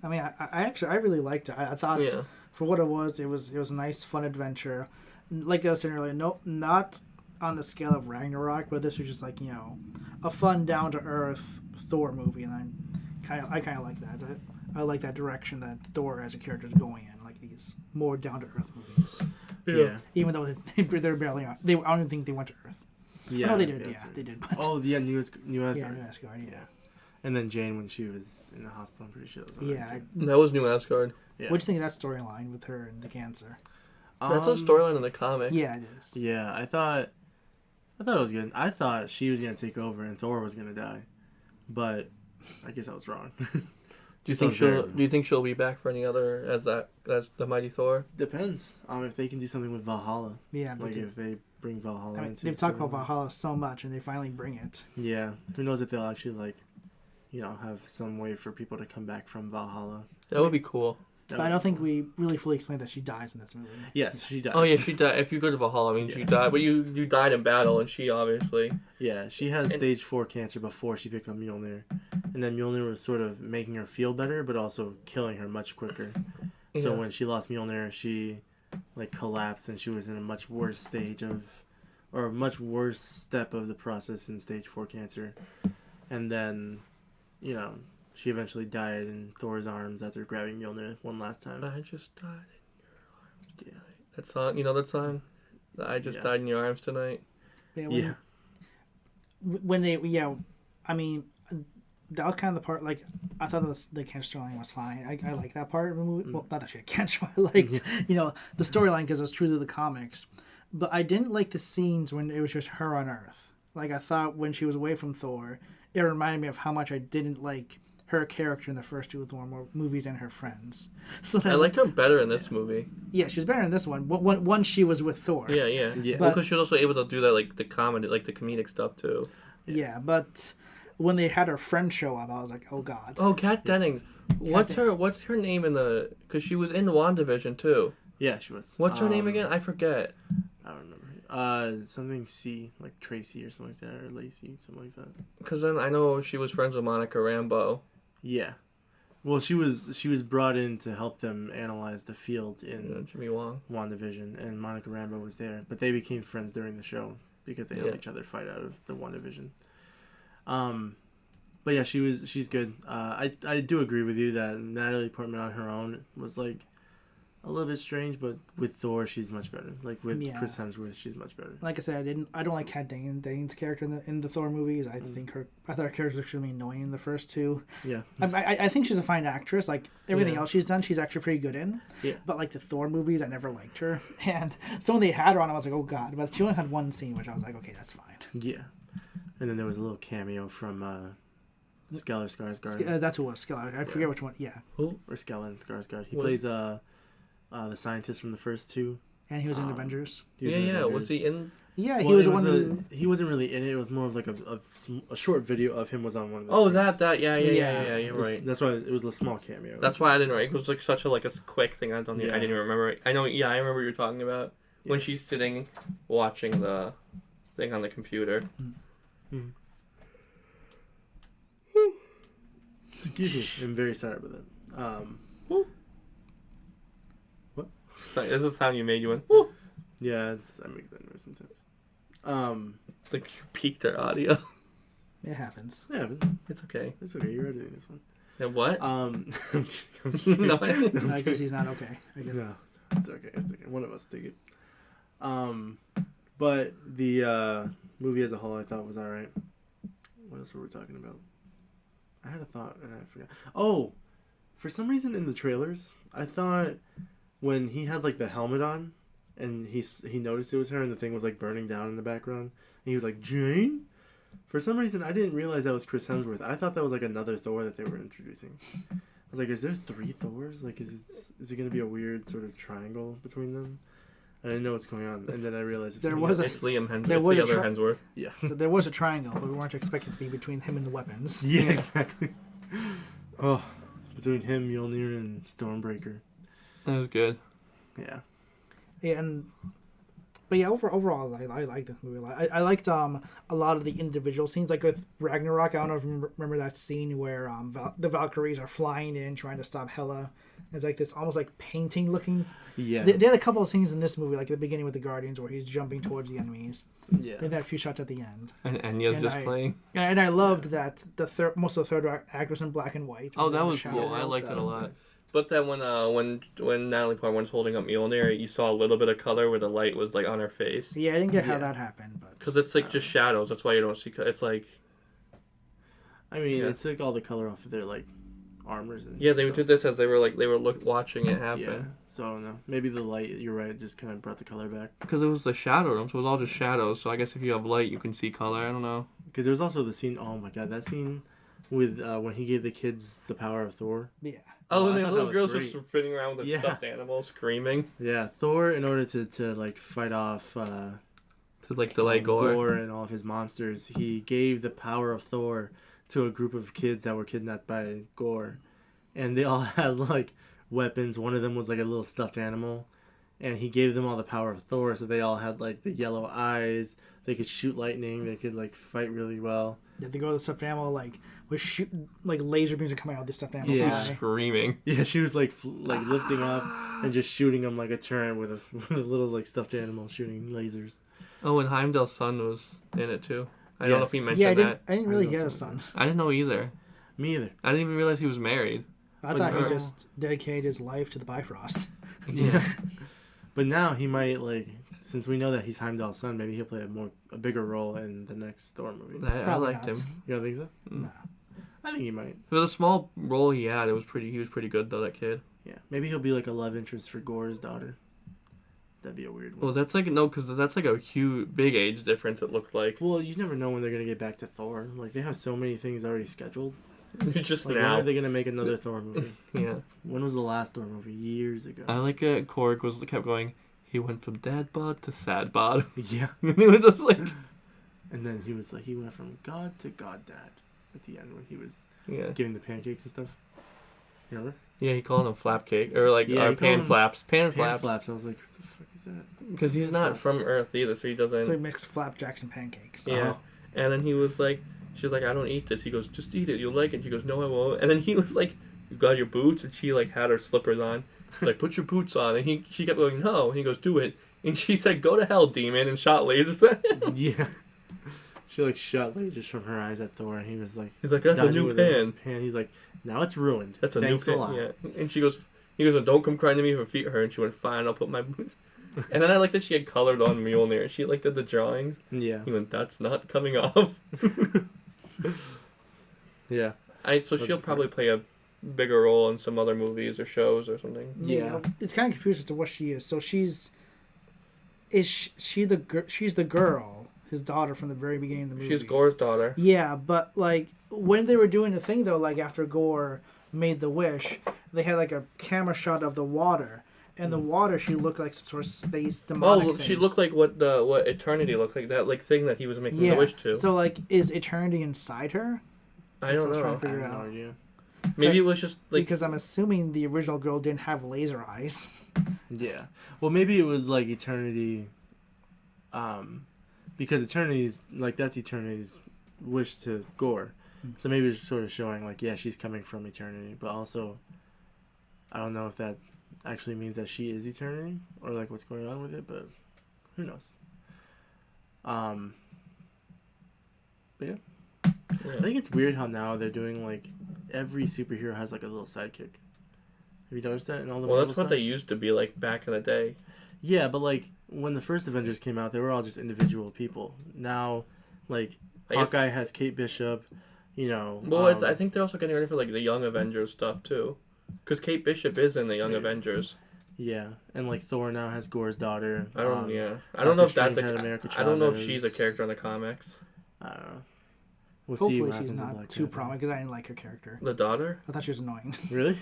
[SPEAKER 3] I mean, I really liked it. I thought
[SPEAKER 2] Yeah.
[SPEAKER 3] for what it was a nice, fun adventure. Like I was saying earlier, no, not on the scale of Ragnarok, but this was just like, you know, a fun, down to earth Thor movie, and I kind of like that. I like that direction that Thor as a character is going in, like these more down to earth movies.
[SPEAKER 1] Yeah.
[SPEAKER 3] Even though they're barely on, I don't even think they went to Earth.
[SPEAKER 1] Yeah.
[SPEAKER 3] No, they did.
[SPEAKER 1] that's
[SPEAKER 3] Yeah,
[SPEAKER 1] right.
[SPEAKER 3] they did. But
[SPEAKER 1] Oh, yeah, New Asgard.
[SPEAKER 3] yeah, New Asgard. Yeah.
[SPEAKER 1] And then Jane, when she was in the hospital, I'm pretty sure that was on
[SPEAKER 3] Yeah.
[SPEAKER 2] That was New Asgard.
[SPEAKER 1] Yeah.
[SPEAKER 3] What'd you think of that storyline with her and the cancer?
[SPEAKER 2] That's a storyline in the comic.
[SPEAKER 3] Yeah, it is.
[SPEAKER 1] Yeah, I thought it was good. I thought she was gonna take over and Thor was gonna die, but I guess I was wrong.
[SPEAKER 2] Do you think she'll be back for any other as the Mighty Thor?
[SPEAKER 1] Depends. If they can do something with Valhalla,
[SPEAKER 3] Yeah,
[SPEAKER 1] like if they bring Valhalla into.
[SPEAKER 3] they've talked about Valhalla so much, and they finally bring it.
[SPEAKER 1] Yeah, who knows if they'll actually have some way for people to come back from Valhalla.
[SPEAKER 2] That would be cool.
[SPEAKER 3] But I don't think we really fully explained that she dies in this movie.
[SPEAKER 1] Yes, she does.
[SPEAKER 2] Oh yeah, she died. If you go to Valhalla, I mean, she died. But you died in battle, and she obviously.
[SPEAKER 1] Yeah, she has stage 4 cancer before she picked up Mjolnir, and then Mjolnir was sort of making her feel better, but also killing her much quicker.
[SPEAKER 2] Yeah.
[SPEAKER 1] So when she lost Mjolnir, she collapsed, and she was in a much worse a much worse step of the process in stage 4 cancer, and then, she eventually died in Thor's arms after grabbing Mjolnir one last time.
[SPEAKER 2] I just died in your arms
[SPEAKER 1] Yeah.
[SPEAKER 2] tonight. That song, that song? I just died in your arms tonight.
[SPEAKER 1] Yeah.
[SPEAKER 3] When they, I mean, that was kind of the part, I thought the cancer storyline was fine. I like that part of the movie. Well, not that she had cancer. I liked, the storyline because it was true to the comics. But I didn't like the scenes when it was just her on Earth. I thought when she was away from Thor, it reminded me of how much I didn't like her character in the first 2 Thor movies and her friends. So
[SPEAKER 2] I liked her better in this movie.
[SPEAKER 3] Yeah, she was better in this one. Once she was with Thor.
[SPEAKER 2] Yeah.
[SPEAKER 1] But,
[SPEAKER 2] Well, because she was also able to do that, the comedy, the comedic stuff too.
[SPEAKER 3] Yeah, but when they had her friend show up, I was like, oh god.
[SPEAKER 2] Oh, Kat Dennings. What's her name in the? Because she was in WandaVision too.
[SPEAKER 1] Yeah, she was.
[SPEAKER 2] What's her name again? I forget.
[SPEAKER 1] I don't remember. Something C, like Tracy or something like that, or Lacey, something like that.
[SPEAKER 2] Because then I know she was friends with Monica Rambeau.
[SPEAKER 1] Yeah. Well, she was brought in to help them analyze the field in
[SPEAKER 2] Jimmy Wong.
[SPEAKER 1] WandaVision, and Monica Rambeau was there. But they became friends during the show because they helped each other fight out of the WandaVision. But yeah, she's good. I do agree with you that Natalie Portman on her own was a little bit strange, but with Thor, she's much better. With Chris Hemsworth, she's much better.
[SPEAKER 3] Like I said, I don't like Kat Dennings' character in the Thor movies. I thought her character was extremely annoying in the first 2.
[SPEAKER 1] Yeah.
[SPEAKER 3] I think she's a fine actress. Everything else she's done, she's actually pretty good in.
[SPEAKER 1] Yeah.
[SPEAKER 3] But the Thor movies, I never liked her. And so when they had her on, I was like, oh god. But she only had one scene, which I was like, okay, that's fine.
[SPEAKER 1] Yeah. And then there was a little cameo from Stellan Skarsgård.
[SPEAKER 3] That's who it was, Skella. I forget which one. Yeah.
[SPEAKER 2] Who?
[SPEAKER 1] Or Stellan Skarsgård. He plays the scientist from the first 2.
[SPEAKER 3] And he was in Avengers.
[SPEAKER 2] Yeah. Was he in?
[SPEAKER 3] Yeah,
[SPEAKER 1] Well,
[SPEAKER 3] he was the one.
[SPEAKER 1] He wasn't really in it. It was more of a short video of him was on one of the.
[SPEAKER 2] Oh,
[SPEAKER 1] screens.
[SPEAKER 2] that. Yeah. You're right.
[SPEAKER 1] That's why it was a small cameo.
[SPEAKER 2] That's why I didn't write. It was such a quick thing. I didn't even remember it. I know. Yeah, I remember what you're talking about when she's sitting watching the thing on the computer.
[SPEAKER 1] Mm-hmm. Excuse me. I'm very sorry about that. What?
[SPEAKER 2] This is the sound you made. You went. Woo!
[SPEAKER 1] Yeah, I make that noise sometimes.
[SPEAKER 2] You peaked our audio.
[SPEAKER 3] It happens.
[SPEAKER 1] Yeah,
[SPEAKER 2] It's okay.
[SPEAKER 1] it's okay. You're editing this one.
[SPEAKER 2] And what?
[SPEAKER 1] I'm just kidding.
[SPEAKER 2] No.
[SPEAKER 3] I guess he's not okay. I guess.
[SPEAKER 1] No, it's okay. It's okay. One of us take it. But the movie as a whole, I thought was all right. What else were we talking about? I had a thought and I forgot. Oh, for some reason in the trailers, I thought when he had the helmet on, and he noticed it was her, and the thing was like burning down in the background. And he was like, Jane? For some reason, I didn't realize that was Chris Hemsworth. I thought that was like another Thor that they were introducing. I was like, is there 3 Thors? Like, is it going to be a weird sort of triangle between them? I didn't know what's going on, and then I realized
[SPEAKER 2] it's Liam Hemsworth.
[SPEAKER 3] There
[SPEAKER 2] It's
[SPEAKER 3] was
[SPEAKER 2] the
[SPEAKER 3] a
[SPEAKER 2] other Hemsworth.
[SPEAKER 1] Yeah.
[SPEAKER 3] So there was a triangle, but we weren't expecting it to be between him and the weapons.
[SPEAKER 1] Yeah, exactly. Oh, between him, Mjolnir, and Stormbreaker.
[SPEAKER 2] That was good.
[SPEAKER 1] Yeah.
[SPEAKER 3] Yeah, but yeah, overall, I like this movie a lot. I liked a lot of the individual scenes, like with Ragnarok. I don't know if you remember that scene where the Valkyries are flying in trying to stop Hela. It's like this almost like painting looking.
[SPEAKER 1] Yeah.
[SPEAKER 3] They had a couple of scenes in this movie, like at the beginning with the Guardians, where he's jumping towards the enemies.
[SPEAKER 1] Yeah.
[SPEAKER 3] They had a few shots at the end.
[SPEAKER 2] And Enya's just playing.
[SPEAKER 3] And I loved that most of the third act was in black and white.
[SPEAKER 2] Oh, that was cool. I liked it a lot. Nice. But then when Natalie Portman was holding up Mjolnir, you saw a little bit of color where the light was like on her face.
[SPEAKER 3] Yeah, I didn't get how that happened, but
[SPEAKER 2] because it's like just shadows. That's why you don't see. It's like.
[SPEAKER 1] I mean, it took all the color off of their like armors and.
[SPEAKER 2] Yeah, they did this as they were watching it happen.
[SPEAKER 1] Yeah, so I don't know. Maybe the light. You're right. Just kind of brought the color back.
[SPEAKER 2] Because it was the shadow room, so it was all just shadows. So I guess if you have light, you can see color. I don't know.
[SPEAKER 1] Because there was also the scene. Oh my god, that scene with when he gave the kids the power of Thor.
[SPEAKER 3] Yeah.
[SPEAKER 2] Oh, and the little girls were spinning around with a stuffed animal, screaming.
[SPEAKER 1] Yeah, Thor, in order to like fight off
[SPEAKER 2] Gore
[SPEAKER 1] and all of his monsters, he gave the power of Thor to a group of kids that were kidnapped by Gore, and they all had like weapons. One of them was like a little stuffed animal, and he gave them all the power of Thor, so they all had like the yellow eyes. They could shoot lightning. They could like fight really well.
[SPEAKER 3] Yeah, they go to the stuffed animal was shooting like laser beams are coming out of the stuffed animal.
[SPEAKER 2] Yeah, screaming.
[SPEAKER 1] Yeah, she was like lifting up and just shooting them like a turret with a little like stuffed animal shooting lasers.
[SPEAKER 2] Oh, and Heimdall's son was in it too. I don't know if he mentioned that.
[SPEAKER 3] I didn't really get a son.
[SPEAKER 2] I didn't know either.
[SPEAKER 1] Me either.
[SPEAKER 2] I didn't even realize he was married.
[SPEAKER 3] I thought he just dedicated his life to the Bifrost.
[SPEAKER 1] Yeah. But now he might since we know that he's Heimdall's son, maybe he'll play a bigger role in the next Thor movie.
[SPEAKER 2] I liked him.
[SPEAKER 1] You don't think so?
[SPEAKER 3] No.
[SPEAKER 1] I think he might.
[SPEAKER 2] For the small role he had, he was pretty good though, that kid.
[SPEAKER 1] Yeah. Maybe he'll be like a love interest for Gore's daughter. That'd be a weird one.
[SPEAKER 2] Well, that's because that's like a huge, big age difference, it looked like.
[SPEAKER 1] Well, you never know when they're going to get back to Thor. Like, they have so many things already scheduled.
[SPEAKER 2] Just
[SPEAKER 1] now. When are they going to make another Thor movie?
[SPEAKER 2] Yeah.
[SPEAKER 1] When was the last Thor movie? Years ago.
[SPEAKER 2] I like it. Korg kept going, he went from dad bod to sad bod.
[SPEAKER 1] Yeah.
[SPEAKER 2] And it was just like...
[SPEAKER 1] And then he was like, he went from God to God Dad at the end when he was giving the pancakes and stuff. You remember?
[SPEAKER 2] Yeah, he called them flap cake. Or pan flaps. Pan flaps.
[SPEAKER 1] I was like, what the fuck is that?
[SPEAKER 2] Because he's not from Earth either, so he doesn't...
[SPEAKER 3] So he mixed flapjacks and pancakes.
[SPEAKER 2] Yeah. And then he was like... She's like, I don't eat this. He goes, just eat it. You'll like it. And she goes, no, I won't. And then he was like, you got your boots? And she had her slippers on. He's like, put your boots on. And she kept going, no. And he goes, do it. And she said, go to hell, demon, and shot lasers at him.
[SPEAKER 1] Yeah. She shot lasers from her eyes at Thor, and he was like,
[SPEAKER 2] he's like, that's a new pan.
[SPEAKER 1] He's like, now it's ruined.
[SPEAKER 2] That's a new pan. Yeah. And he goes, don't come crying to me if your feet hurt. And she went, fine, I'll put my boots. And then I liked that she had colored on Mjolnir. She did the drawings.
[SPEAKER 1] Yeah.
[SPEAKER 2] He went, that's not coming off.
[SPEAKER 1] Yeah.
[SPEAKER 2] So she'll probably play a bigger role in some other movies or shows or something.
[SPEAKER 1] Yeah.
[SPEAKER 3] It's kind of confused as to what she is. So she's the girl, his daughter from the very beginning of the movie.
[SPEAKER 2] She's Gore's daughter.
[SPEAKER 3] Yeah, but when they were doing the thing though, after Gore made the wish, they had a camera shot of the water. And the water, she looked like some sort of space demonic thing.
[SPEAKER 2] She looked like what Eternity looked like, that thing that he was making the wish to.
[SPEAKER 3] So is Eternity inside her?
[SPEAKER 2] I don't know.
[SPEAKER 3] I have
[SPEAKER 1] no idea.
[SPEAKER 2] Maybe it was just
[SPEAKER 3] because I'm assuming the original girl didn't have laser eyes.
[SPEAKER 1] Yeah. Well, maybe it was Eternity, because Eternity's that's Eternity's wish to Gore. So maybe it's sort of showing she's coming from Eternity, but also I don't know if that actually means that she is Eternity or what's going on with it, but who knows. But yeah. I think it's weird how now they're doing every superhero has a little sidekick. Have you noticed that in all the Marvel
[SPEAKER 2] that's
[SPEAKER 1] stuff?
[SPEAKER 2] what they used to be back in the day.
[SPEAKER 1] Yeah, but when the first Avengers came out, they were all just individual people. Now, Hawkeye has Kate Bishop,
[SPEAKER 2] Well, I think they're also getting ready for the Young Avengers stuff too, because Kate Bishop is in the Young Avengers.
[SPEAKER 1] Yeah, and like Thor now has Gore's daughter.
[SPEAKER 2] I don't know if that's
[SPEAKER 1] Strange had America
[SPEAKER 2] I don't know if she's a
[SPEAKER 1] Chavez.
[SPEAKER 2] character in the comics.
[SPEAKER 1] I don't know. We'll see
[SPEAKER 3] Hopefully
[SPEAKER 1] what
[SPEAKER 3] she's
[SPEAKER 1] happens in
[SPEAKER 3] not
[SPEAKER 1] Black
[SPEAKER 3] too
[SPEAKER 1] Panther.
[SPEAKER 3] prominent because I didn't like her character.
[SPEAKER 2] The daughter?
[SPEAKER 3] I thought she was annoying.
[SPEAKER 1] Really?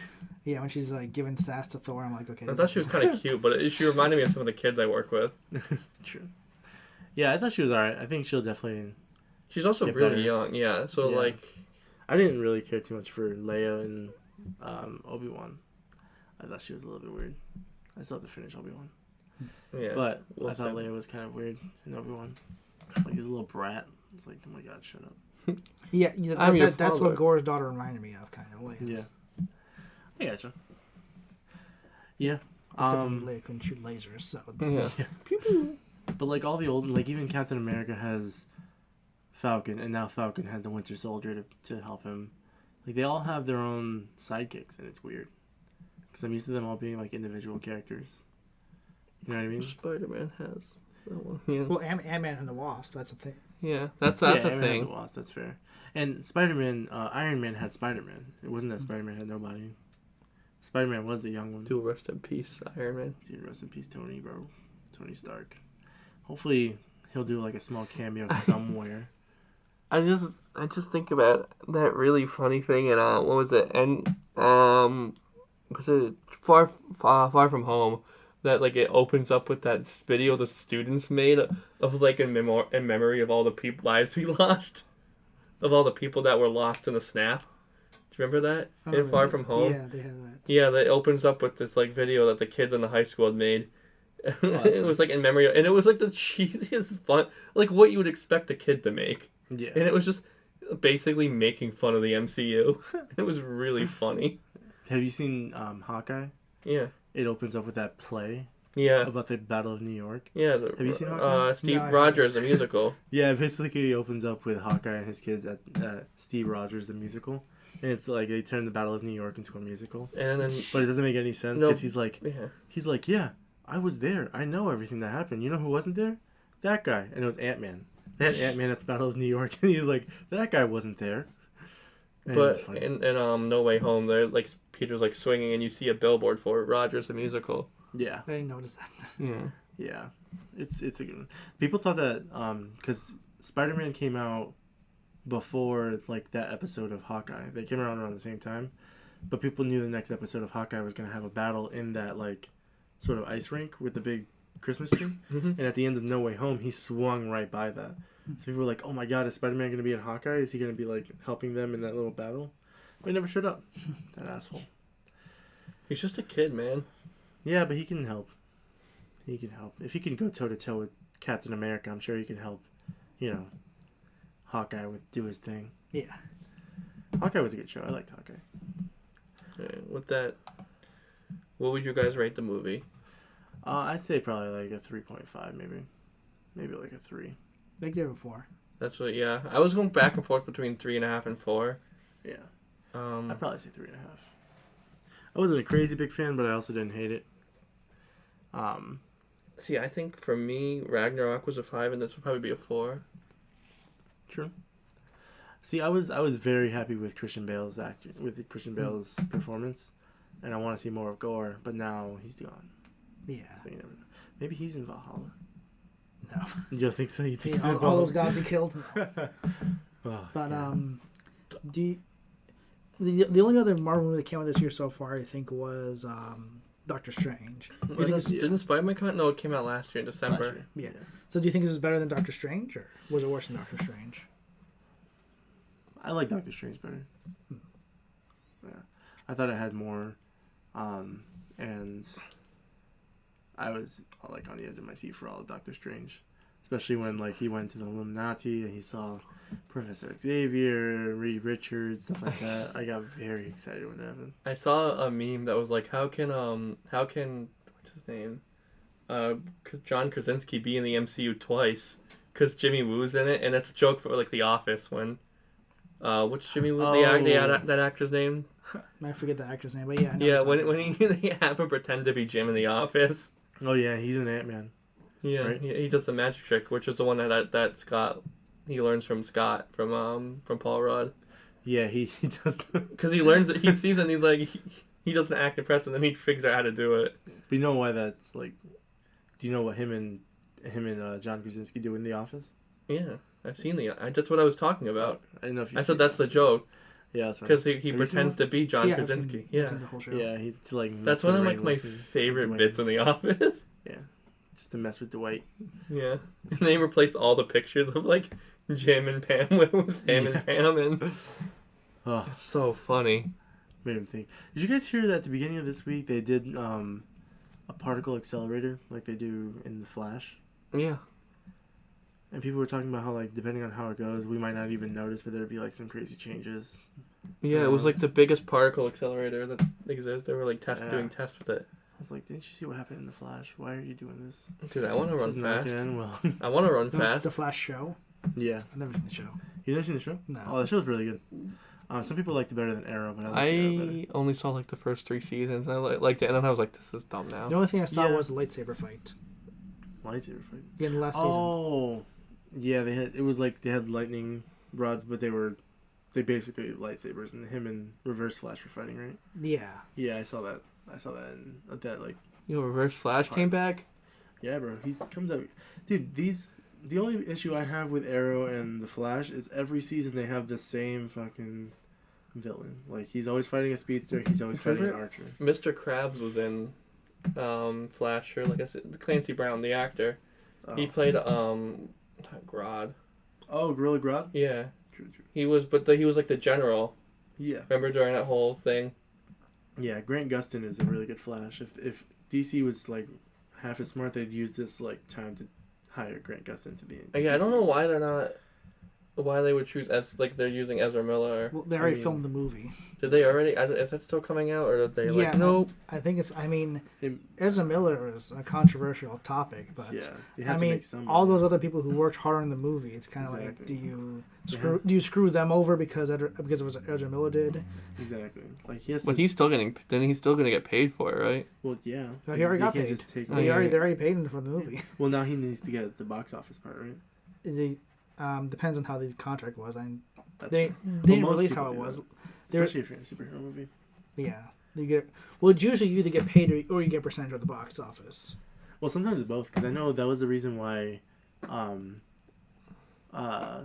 [SPEAKER 3] Yeah, when she's like giving sass to Thor, I'm like, okay.
[SPEAKER 2] I thought she was kind of cute, but she reminded me of some of the kids I work with.
[SPEAKER 1] True. Yeah, I thought she was alright. I think she'll definitely.
[SPEAKER 2] She's also
[SPEAKER 1] Get
[SPEAKER 2] really
[SPEAKER 1] better.
[SPEAKER 2] young, yeah. So
[SPEAKER 1] Yeah.
[SPEAKER 2] like,
[SPEAKER 1] I didn't really care too much for Leia and Obi-Wan. I thought she was a little bit weird. I still have to finish Obi-Wan.
[SPEAKER 2] yeah.
[SPEAKER 1] But
[SPEAKER 2] we'll
[SPEAKER 1] I thought
[SPEAKER 2] see.
[SPEAKER 1] Leia was kind of weird in Obi-Wan. Like his little brat. It's like, oh my god, shut up.
[SPEAKER 3] Yeah,
[SPEAKER 2] I'm your
[SPEAKER 3] that's
[SPEAKER 2] father.
[SPEAKER 3] what Gore's daughter reminded me of, kind of. Leia.
[SPEAKER 1] Yeah. I gotcha. Yeah.
[SPEAKER 3] Except when Leia couldn't shoot lasers, so.
[SPEAKER 2] Yeah.
[SPEAKER 1] But like all the old, like even Captain America has Falcon, and now Falcon has the Winter Soldier to help him. Like they all have their own sidekicks, and it's weird. Because I'm used to them all being like individual characters. You know what I mean?
[SPEAKER 2] Spider-Man has that one. Yeah.
[SPEAKER 3] Well, Ant-Man and the Wasp, that's the thing.
[SPEAKER 2] Yeah, that's
[SPEAKER 1] yeah,
[SPEAKER 2] a
[SPEAKER 1] Ant-Man had
[SPEAKER 2] thing.
[SPEAKER 1] the Wasp, that's fair. And Spider-Man, Iron Man had Spider-Man. It wasn't that Spider-Man had nobody. Spider-Man was the young one.
[SPEAKER 2] Do rest in peace, Iron Man.
[SPEAKER 1] Dude, rest in peace, Tony, bro. Tony Stark. Hopefully, he'll do like a small cameo somewhere.
[SPEAKER 2] I just think about that really funny thing in what was it? And was it far from home? That like it opens up with that video the students made of like in memory of all the lives we lost, of all the people that were lost in the snap. Do you remember that
[SPEAKER 3] I
[SPEAKER 2] in
[SPEAKER 3] don't
[SPEAKER 2] Far
[SPEAKER 3] remember.
[SPEAKER 2] From Home?
[SPEAKER 3] Yeah, they had that.
[SPEAKER 2] Yeah, that opens up with this like video that the kids in the high school had made. It was like in memory, and it was like the cheesiest fun, like what you would expect a kid to make,
[SPEAKER 1] Yeah.
[SPEAKER 2] and it was just basically making fun of the MCU. It was really funny.
[SPEAKER 1] Have you seen Hawkeye?
[SPEAKER 2] Yeah,
[SPEAKER 1] It opens up with that play
[SPEAKER 2] yeah,
[SPEAKER 1] about the Battle of New York.
[SPEAKER 2] yeah.
[SPEAKER 1] Have you seen Hawkeye?
[SPEAKER 2] Steve
[SPEAKER 3] No, I
[SPEAKER 2] Rogers, the musical?
[SPEAKER 1] Yeah, basically it opens up with Hawkeye and his kids at Steve Rogers, the musical. And it's like they turn the Battle of New York into a musical.
[SPEAKER 2] And then
[SPEAKER 1] But it doesn't make any sense
[SPEAKER 2] No.
[SPEAKER 1] because he's like,
[SPEAKER 2] yeah,
[SPEAKER 1] yeah, I was there. I know everything that happened. You know who wasn't there? That guy. And it was Ant-Man. They had Ant-Man at the Battle of New York, and he's like, that guy wasn't there. And it was
[SPEAKER 2] but
[SPEAKER 1] funny.
[SPEAKER 2] in No Way Home, they're like Peter's like swinging, and you see a billboard for Rogers, the musical.
[SPEAKER 1] Yeah,
[SPEAKER 3] I didn't notice that.
[SPEAKER 2] Yeah,
[SPEAKER 1] yeah, it's a good one. People thought that because Spider-Man came out before like that episode of Hawkeye. They came around the same time, but people knew the next episode of Hawkeye was going to have a battle in that like sort of ice rink with the big Christmas tree.
[SPEAKER 2] Mhm.
[SPEAKER 1] And at the end of No Way Home, he swung right by that. So people were like, "Oh my God, is Spider-Man going to be in Hawkeye? Is he going to be like helping them in that little battle?" But he never showed up. That asshole.
[SPEAKER 2] he's just a kid, man.
[SPEAKER 1] Yeah, but he can help. He can help. If he can go toe to toe with Captain America, I'm sure he can help. You know, Hawkeye do his thing.
[SPEAKER 3] Yeah.
[SPEAKER 1] Hawkeye was a good show. I liked Hawkeye.
[SPEAKER 2] Yeah, with that, what would you guys rate the movie?
[SPEAKER 1] I'd say probably like a 3.5, maybe like a 3.
[SPEAKER 3] They gave it 4.
[SPEAKER 2] That's what. Yeah, I was going back and forth between 3.5 and 4.
[SPEAKER 1] Yeah,
[SPEAKER 2] Um,
[SPEAKER 1] I'd probably say 3.5. I wasn't a crazy big fan, but I also didn't hate it.
[SPEAKER 2] See, I think for me, Ragnarok was a 5, and this would probably be a 4.
[SPEAKER 1] True. See, I was very happy with Christian Bale's performance, and I want to see more of Gore, but now he's gone.
[SPEAKER 3] Yeah.
[SPEAKER 1] So you never know. Maybe he's in Valhalla.
[SPEAKER 3] No.
[SPEAKER 1] You don't think so? You think he's in
[SPEAKER 3] all
[SPEAKER 1] Valhalla?
[SPEAKER 3] those gods he killed? No.
[SPEAKER 1] Oh,
[SPEAKER 3] But,
[SPEAKER 1] damn.
[SPEAKER 3] the only other Marvel movie that came out this year so far, I think, was Doctor Strange.
[SPEAKER 2] Didn't Spider-Man come out? No, it came out last year in December.
[SPEAKER 1] Last year.
[SPEAKER 3] Yeah. So do you think this is better than Doctor Strange, or was it worse than Doctor Strange?
[SPEAKER 1] I like Doctor Strange better. Yeah, I thought it had more, and I was like on the edge of my seat for all of Doctor Strange, especially when like he went to the Illuminati and he saw Professor Xavier, Reed Richards, stuff like that. I got very excited when that happened.
[SPEAKER 2] I saw a meme that was like, how can what's his name, John Krasinski be in the MCU twice? Because Jimmy Woo's in it, and it's a joke for like The Office when, what's Jimmy Woo, that actor's name?
[SPEAKER 3] I forget the actor's name, but yeah. I know
[SPEAKER 2] Yeah,
[SPEAKER 3] what you're
[SPEAKER 2] when they have him pretend to be Jim in The Office.
[SPEAKER 1] Oh yeah, he's an Ant-Man.
[SPEAKER 2] Yeah,
[SPEAKER 1] Right?
[SPEAKER 2] he does the magic trick, which is the one that Scott, he learns from Scott from Paul Rudd.
[SPEAKER 1] Yeah, he does.
[SPEAKER 2] Because he learns it, he sees it, and he's like, he doesn't act impressed, and then he figures out how to do it.
[SPEAKER 1] But you know why that's like? Do you know what him and John Krasinski do in The Office?
[SPEAKER 2] Yeah, I've seen that's what I was talking about.
[SPEAKER 1] I didn't know if you.
[SPEAKER 2] I said that's the joke.
[SPEAKER 1] Yeah, that's right.
[SPEAKER 2] Because he pretends to be John
[SPEAKER 3] Yeah,
[SPEAKER 2] Krasinski.
[SPEAKER 3] I've seen the whole show.
[SPEAKER 1] Yeah, he's like.
[SPEAKER 2] That's one of like my favorite bits in The Office.
[SPEAKER 1] Yeah, just to mess with Dwight.
[SPEAKER 2] Yeah, and they replace all the pictures of like Jim and Pam with him and Pam, and it's so funny.
[SPEAKER 1] Made him think. Did you guys hear that at the beginning of this week they did a particle accelerator like they do in The Flash?
[SPEAKER 2] Yeah.
[SPEAKER 1] And people were talking about how, like, depending on how it goes, we might not even notice, but there'd be, like, some crazy changes.
[SPEAKER 2] Yeah, it was, like, the biggest particle accelerator that exists. They were, like, doing tests with it.
[SPEAKER 1] I was like, didn't you see what happened in The Flash? Why are you doing this?
[SPEAKER 2] Dude, I want to run fast.
[SPEAKER 1] Well.
[SPEAKER 2] I want to run fast.
[SPEAKER 3] The Flash show?
[SPEAKER 1] Yeah.
[SPEAKER 3] I've never seen the show.
[SPEAKER 1] You never seen the show?
[SPEAKER 3] No.
[SPEAKER 1] Oh, the show's really good. Some people liked it better than Arrow, but I liked Arrow better.
[SPEAKER 2] only saw, like, the first 3 seasons, and I liked it, and then I was like, this is dumb now.
[SPEAKER 3] The only thing I saw was the lightsaber fight.
[SPEAKER 1] Lightsaber fight?
[SPEAKER 3] Yeah, in the last season.
[SPEAKER 1] Oh. Yeah, they had lightning rods, but they basically lightsabers, and him and Reverse Flash were fighting, right?
[SPEAKER 3] Yeah.
[SPEAKER 1] Yeah, I saw that in that like.
[SPEAKER 2] Yo, Reverse Flash came back.
[SPEAKER 1] Yeah, bro, he comes out, dude. The only issue I have with Arrow and the Flash is every season they have the same fucking villain. Like he's always fighting a speedster. He's always fighting an archer.
[SPEAKER 2] Mr. Krabs was in Flash, or like I said, Clancy Brown, the actor. Oh. He played Grodd.
[SPEAKER 1] Oh, Gorilla Grodd?
[SPEAKER 2] Yeah.
[SPEAKER 1] True.
[SPEAKER 2] He was like the general.
[SPEAKER 1] Yeah.
[SPEAKER 2] Remember during that whole thing?
[SPEAKER 1] Yeah, Grant Gustin is a really good Flash. If DC was like half as smart, they'd use this like time to hire Grant Gustin to be in.
[SPEAKER 2] Yeah,
[SPEAKER 1] DC.
[SPEAKER 2] I don't know why they would choose they're using Ezra Miller.
[SPEAKER 3] Well, they already filmed the movie.
[SPEAKER 2] Did they already? Is that still coming out, or are they like nope?
[SPEAKER 3] I think it's. I mean, Ezra Miller is a controversial topic, but I mean, all those other people who worked hard on the movie, it's kind of like, do you screw them over because it was Ezra Miller did?
[SPEAKER 1] Exactly. Like he has.
[SPEAKER 2] But he's still gonna get paid for it, right?
[SPEAKER 1] Well, yeah.
[SPEAKER 3] He already got paid. They already paid him for the movie.
[SPEAKER 1] Well, now he needs to get the box office part, right?
[SPEAKER 3] Depends on how the contract was. They
[SPEAKER 1] right.
[SPEAKER 3] didn't release how it was.
[SPEAKER 1] Especially if you're in a superhero movie.
[SPEAKER 3] Yeah. It's usually you either get paid or you get percentage of the box office.
[SPEAKER 1] Well, sometimes it's both, because I know that was the reason why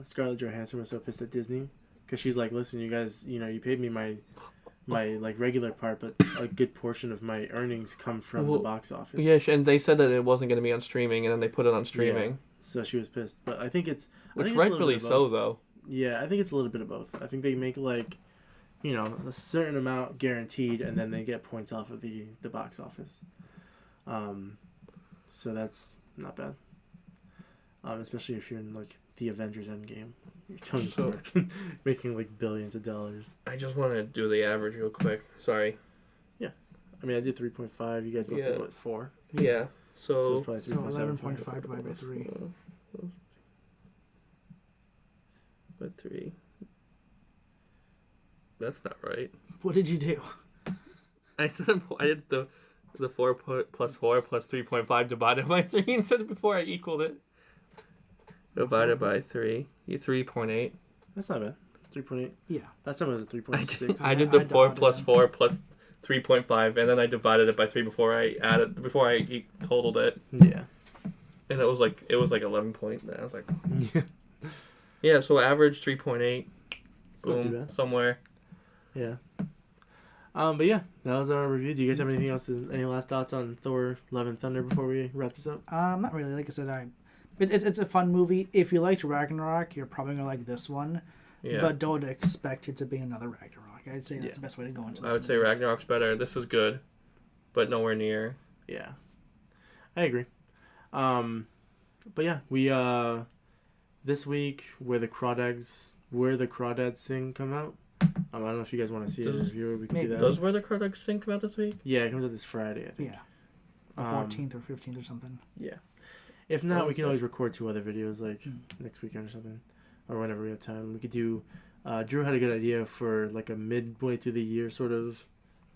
[SPEAKER 1] Scarlett Johansson was so pissed at Disney, because she's like, listen, you guys, you paid me my like regular part, but a good portion of my earnings come from the box office.
[SPEAKER 2] Yeah, and they said that it wasn't going to be on streaming, and then they put it on streaming.
[SPEAKER 1] Yeah. So she was pissed, but I think it's
[SPEAKER 2] rightfully so, though.
[SPEAKER 1] Yeah, I think it's a little bit of both. I think they make like, a certain amount guaranteed, and then they get points off of the box office. So that's not bad. Especially if you're in like the Avengers Endgame, you're Tony Stark making like billions of dollars.
[SPEAKER 2] I just want to do the average real quick. Sorry.
[SPEAKER 1] Yeah, I mean I did 3.5. You guys both did what, 4?
[SPEAKER 2] Yeah.
[SPEAKER 1] So it's probably
[SPEAKER 3] 11.5 divided by 3.
[SPEAKER 2] By 3. That's not right.
[SPEAKER 3] What did you do?
[SPEAKER 2] I did the 4 plus 4 plus 3.5 divided by 3 instead of before I equaled it. Divided by 3. 3.8.
[SPEAKER 1] That's not bad. 3.8.
[SPEAKER 3] Yeah.
[SPEAKER 1] Last time it was a 3.6.
[SPEAKER 2] I did the 4 plus 4 plus 3.5, and then I divided it by 3 before I totaled it.
[SPEAKER 1] Yeah.
[SPEAKER 2] And it was like 11 point. I was like, yeah. So average 3.8. Boom. Somewhere.
[SPEAKER 1] Yeah. But yeah, that was our review. Do you guys have anything else? Any last thoughts on Thor: Love and Thunder before we wrap this up?
[SPEAKER 3] Not really. Like I said, it's a fun movie. If you liked Ragnarok, you're probably gonna like this one. Yeah. But don't expect it to be another Ragnarok. I'd say that's the best way to go into this.
[SPEAKER 2] I would say Ragnarok's better. This is good, but nowhere near.
[SPEAKER 1] Yeah, I agree. But yeah, we this week where the Crawdads Sing come out. I don't know if you guys want to see it in review. We can do that.
[SPEAKER 2] Does Where the Crawdads Sing come out this week?
[SPEAKER 1] Yeah, it comes out this Friday, I think.
[SPEAKER 3] Yeah, the 14th or 15th or something.
[SPEAKER 1] Yeah. If not, we can always record 2 other videos like next weekend or something, or whenever we have time. We could do. Drew had a good idea for like a midway through the year sort of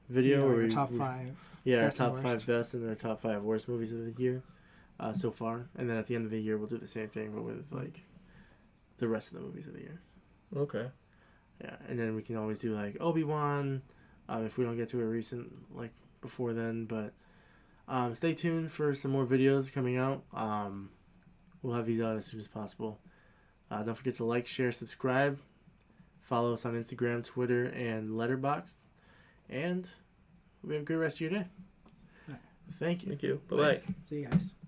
[SPEAKER 1] video.
[SPEAKER 3] Or top 5.
[SPEAKER 1] Yeah, our top 5 best and our top 5 worst movies of the year so far. And then at the end of the year, we'll do the same thing, but with like the rest of the movies of the year.
[SPEAKER 2] Okay.
[SPEAKER 1] Yeah, and then we can always do like Obi-Wan, if we don't get to a recent like before then. But stay tuned for some more videos coming out. We'll have these out as soon as possible. Don't forget to like, share, subscribe. Follow us on Instagram, Twitter, and Letterboxd. And we have a great rest of your day. Thank you.
[SPEAKER 2] Thank you. Bye-bye.
[SPEAKER 3] See you guys.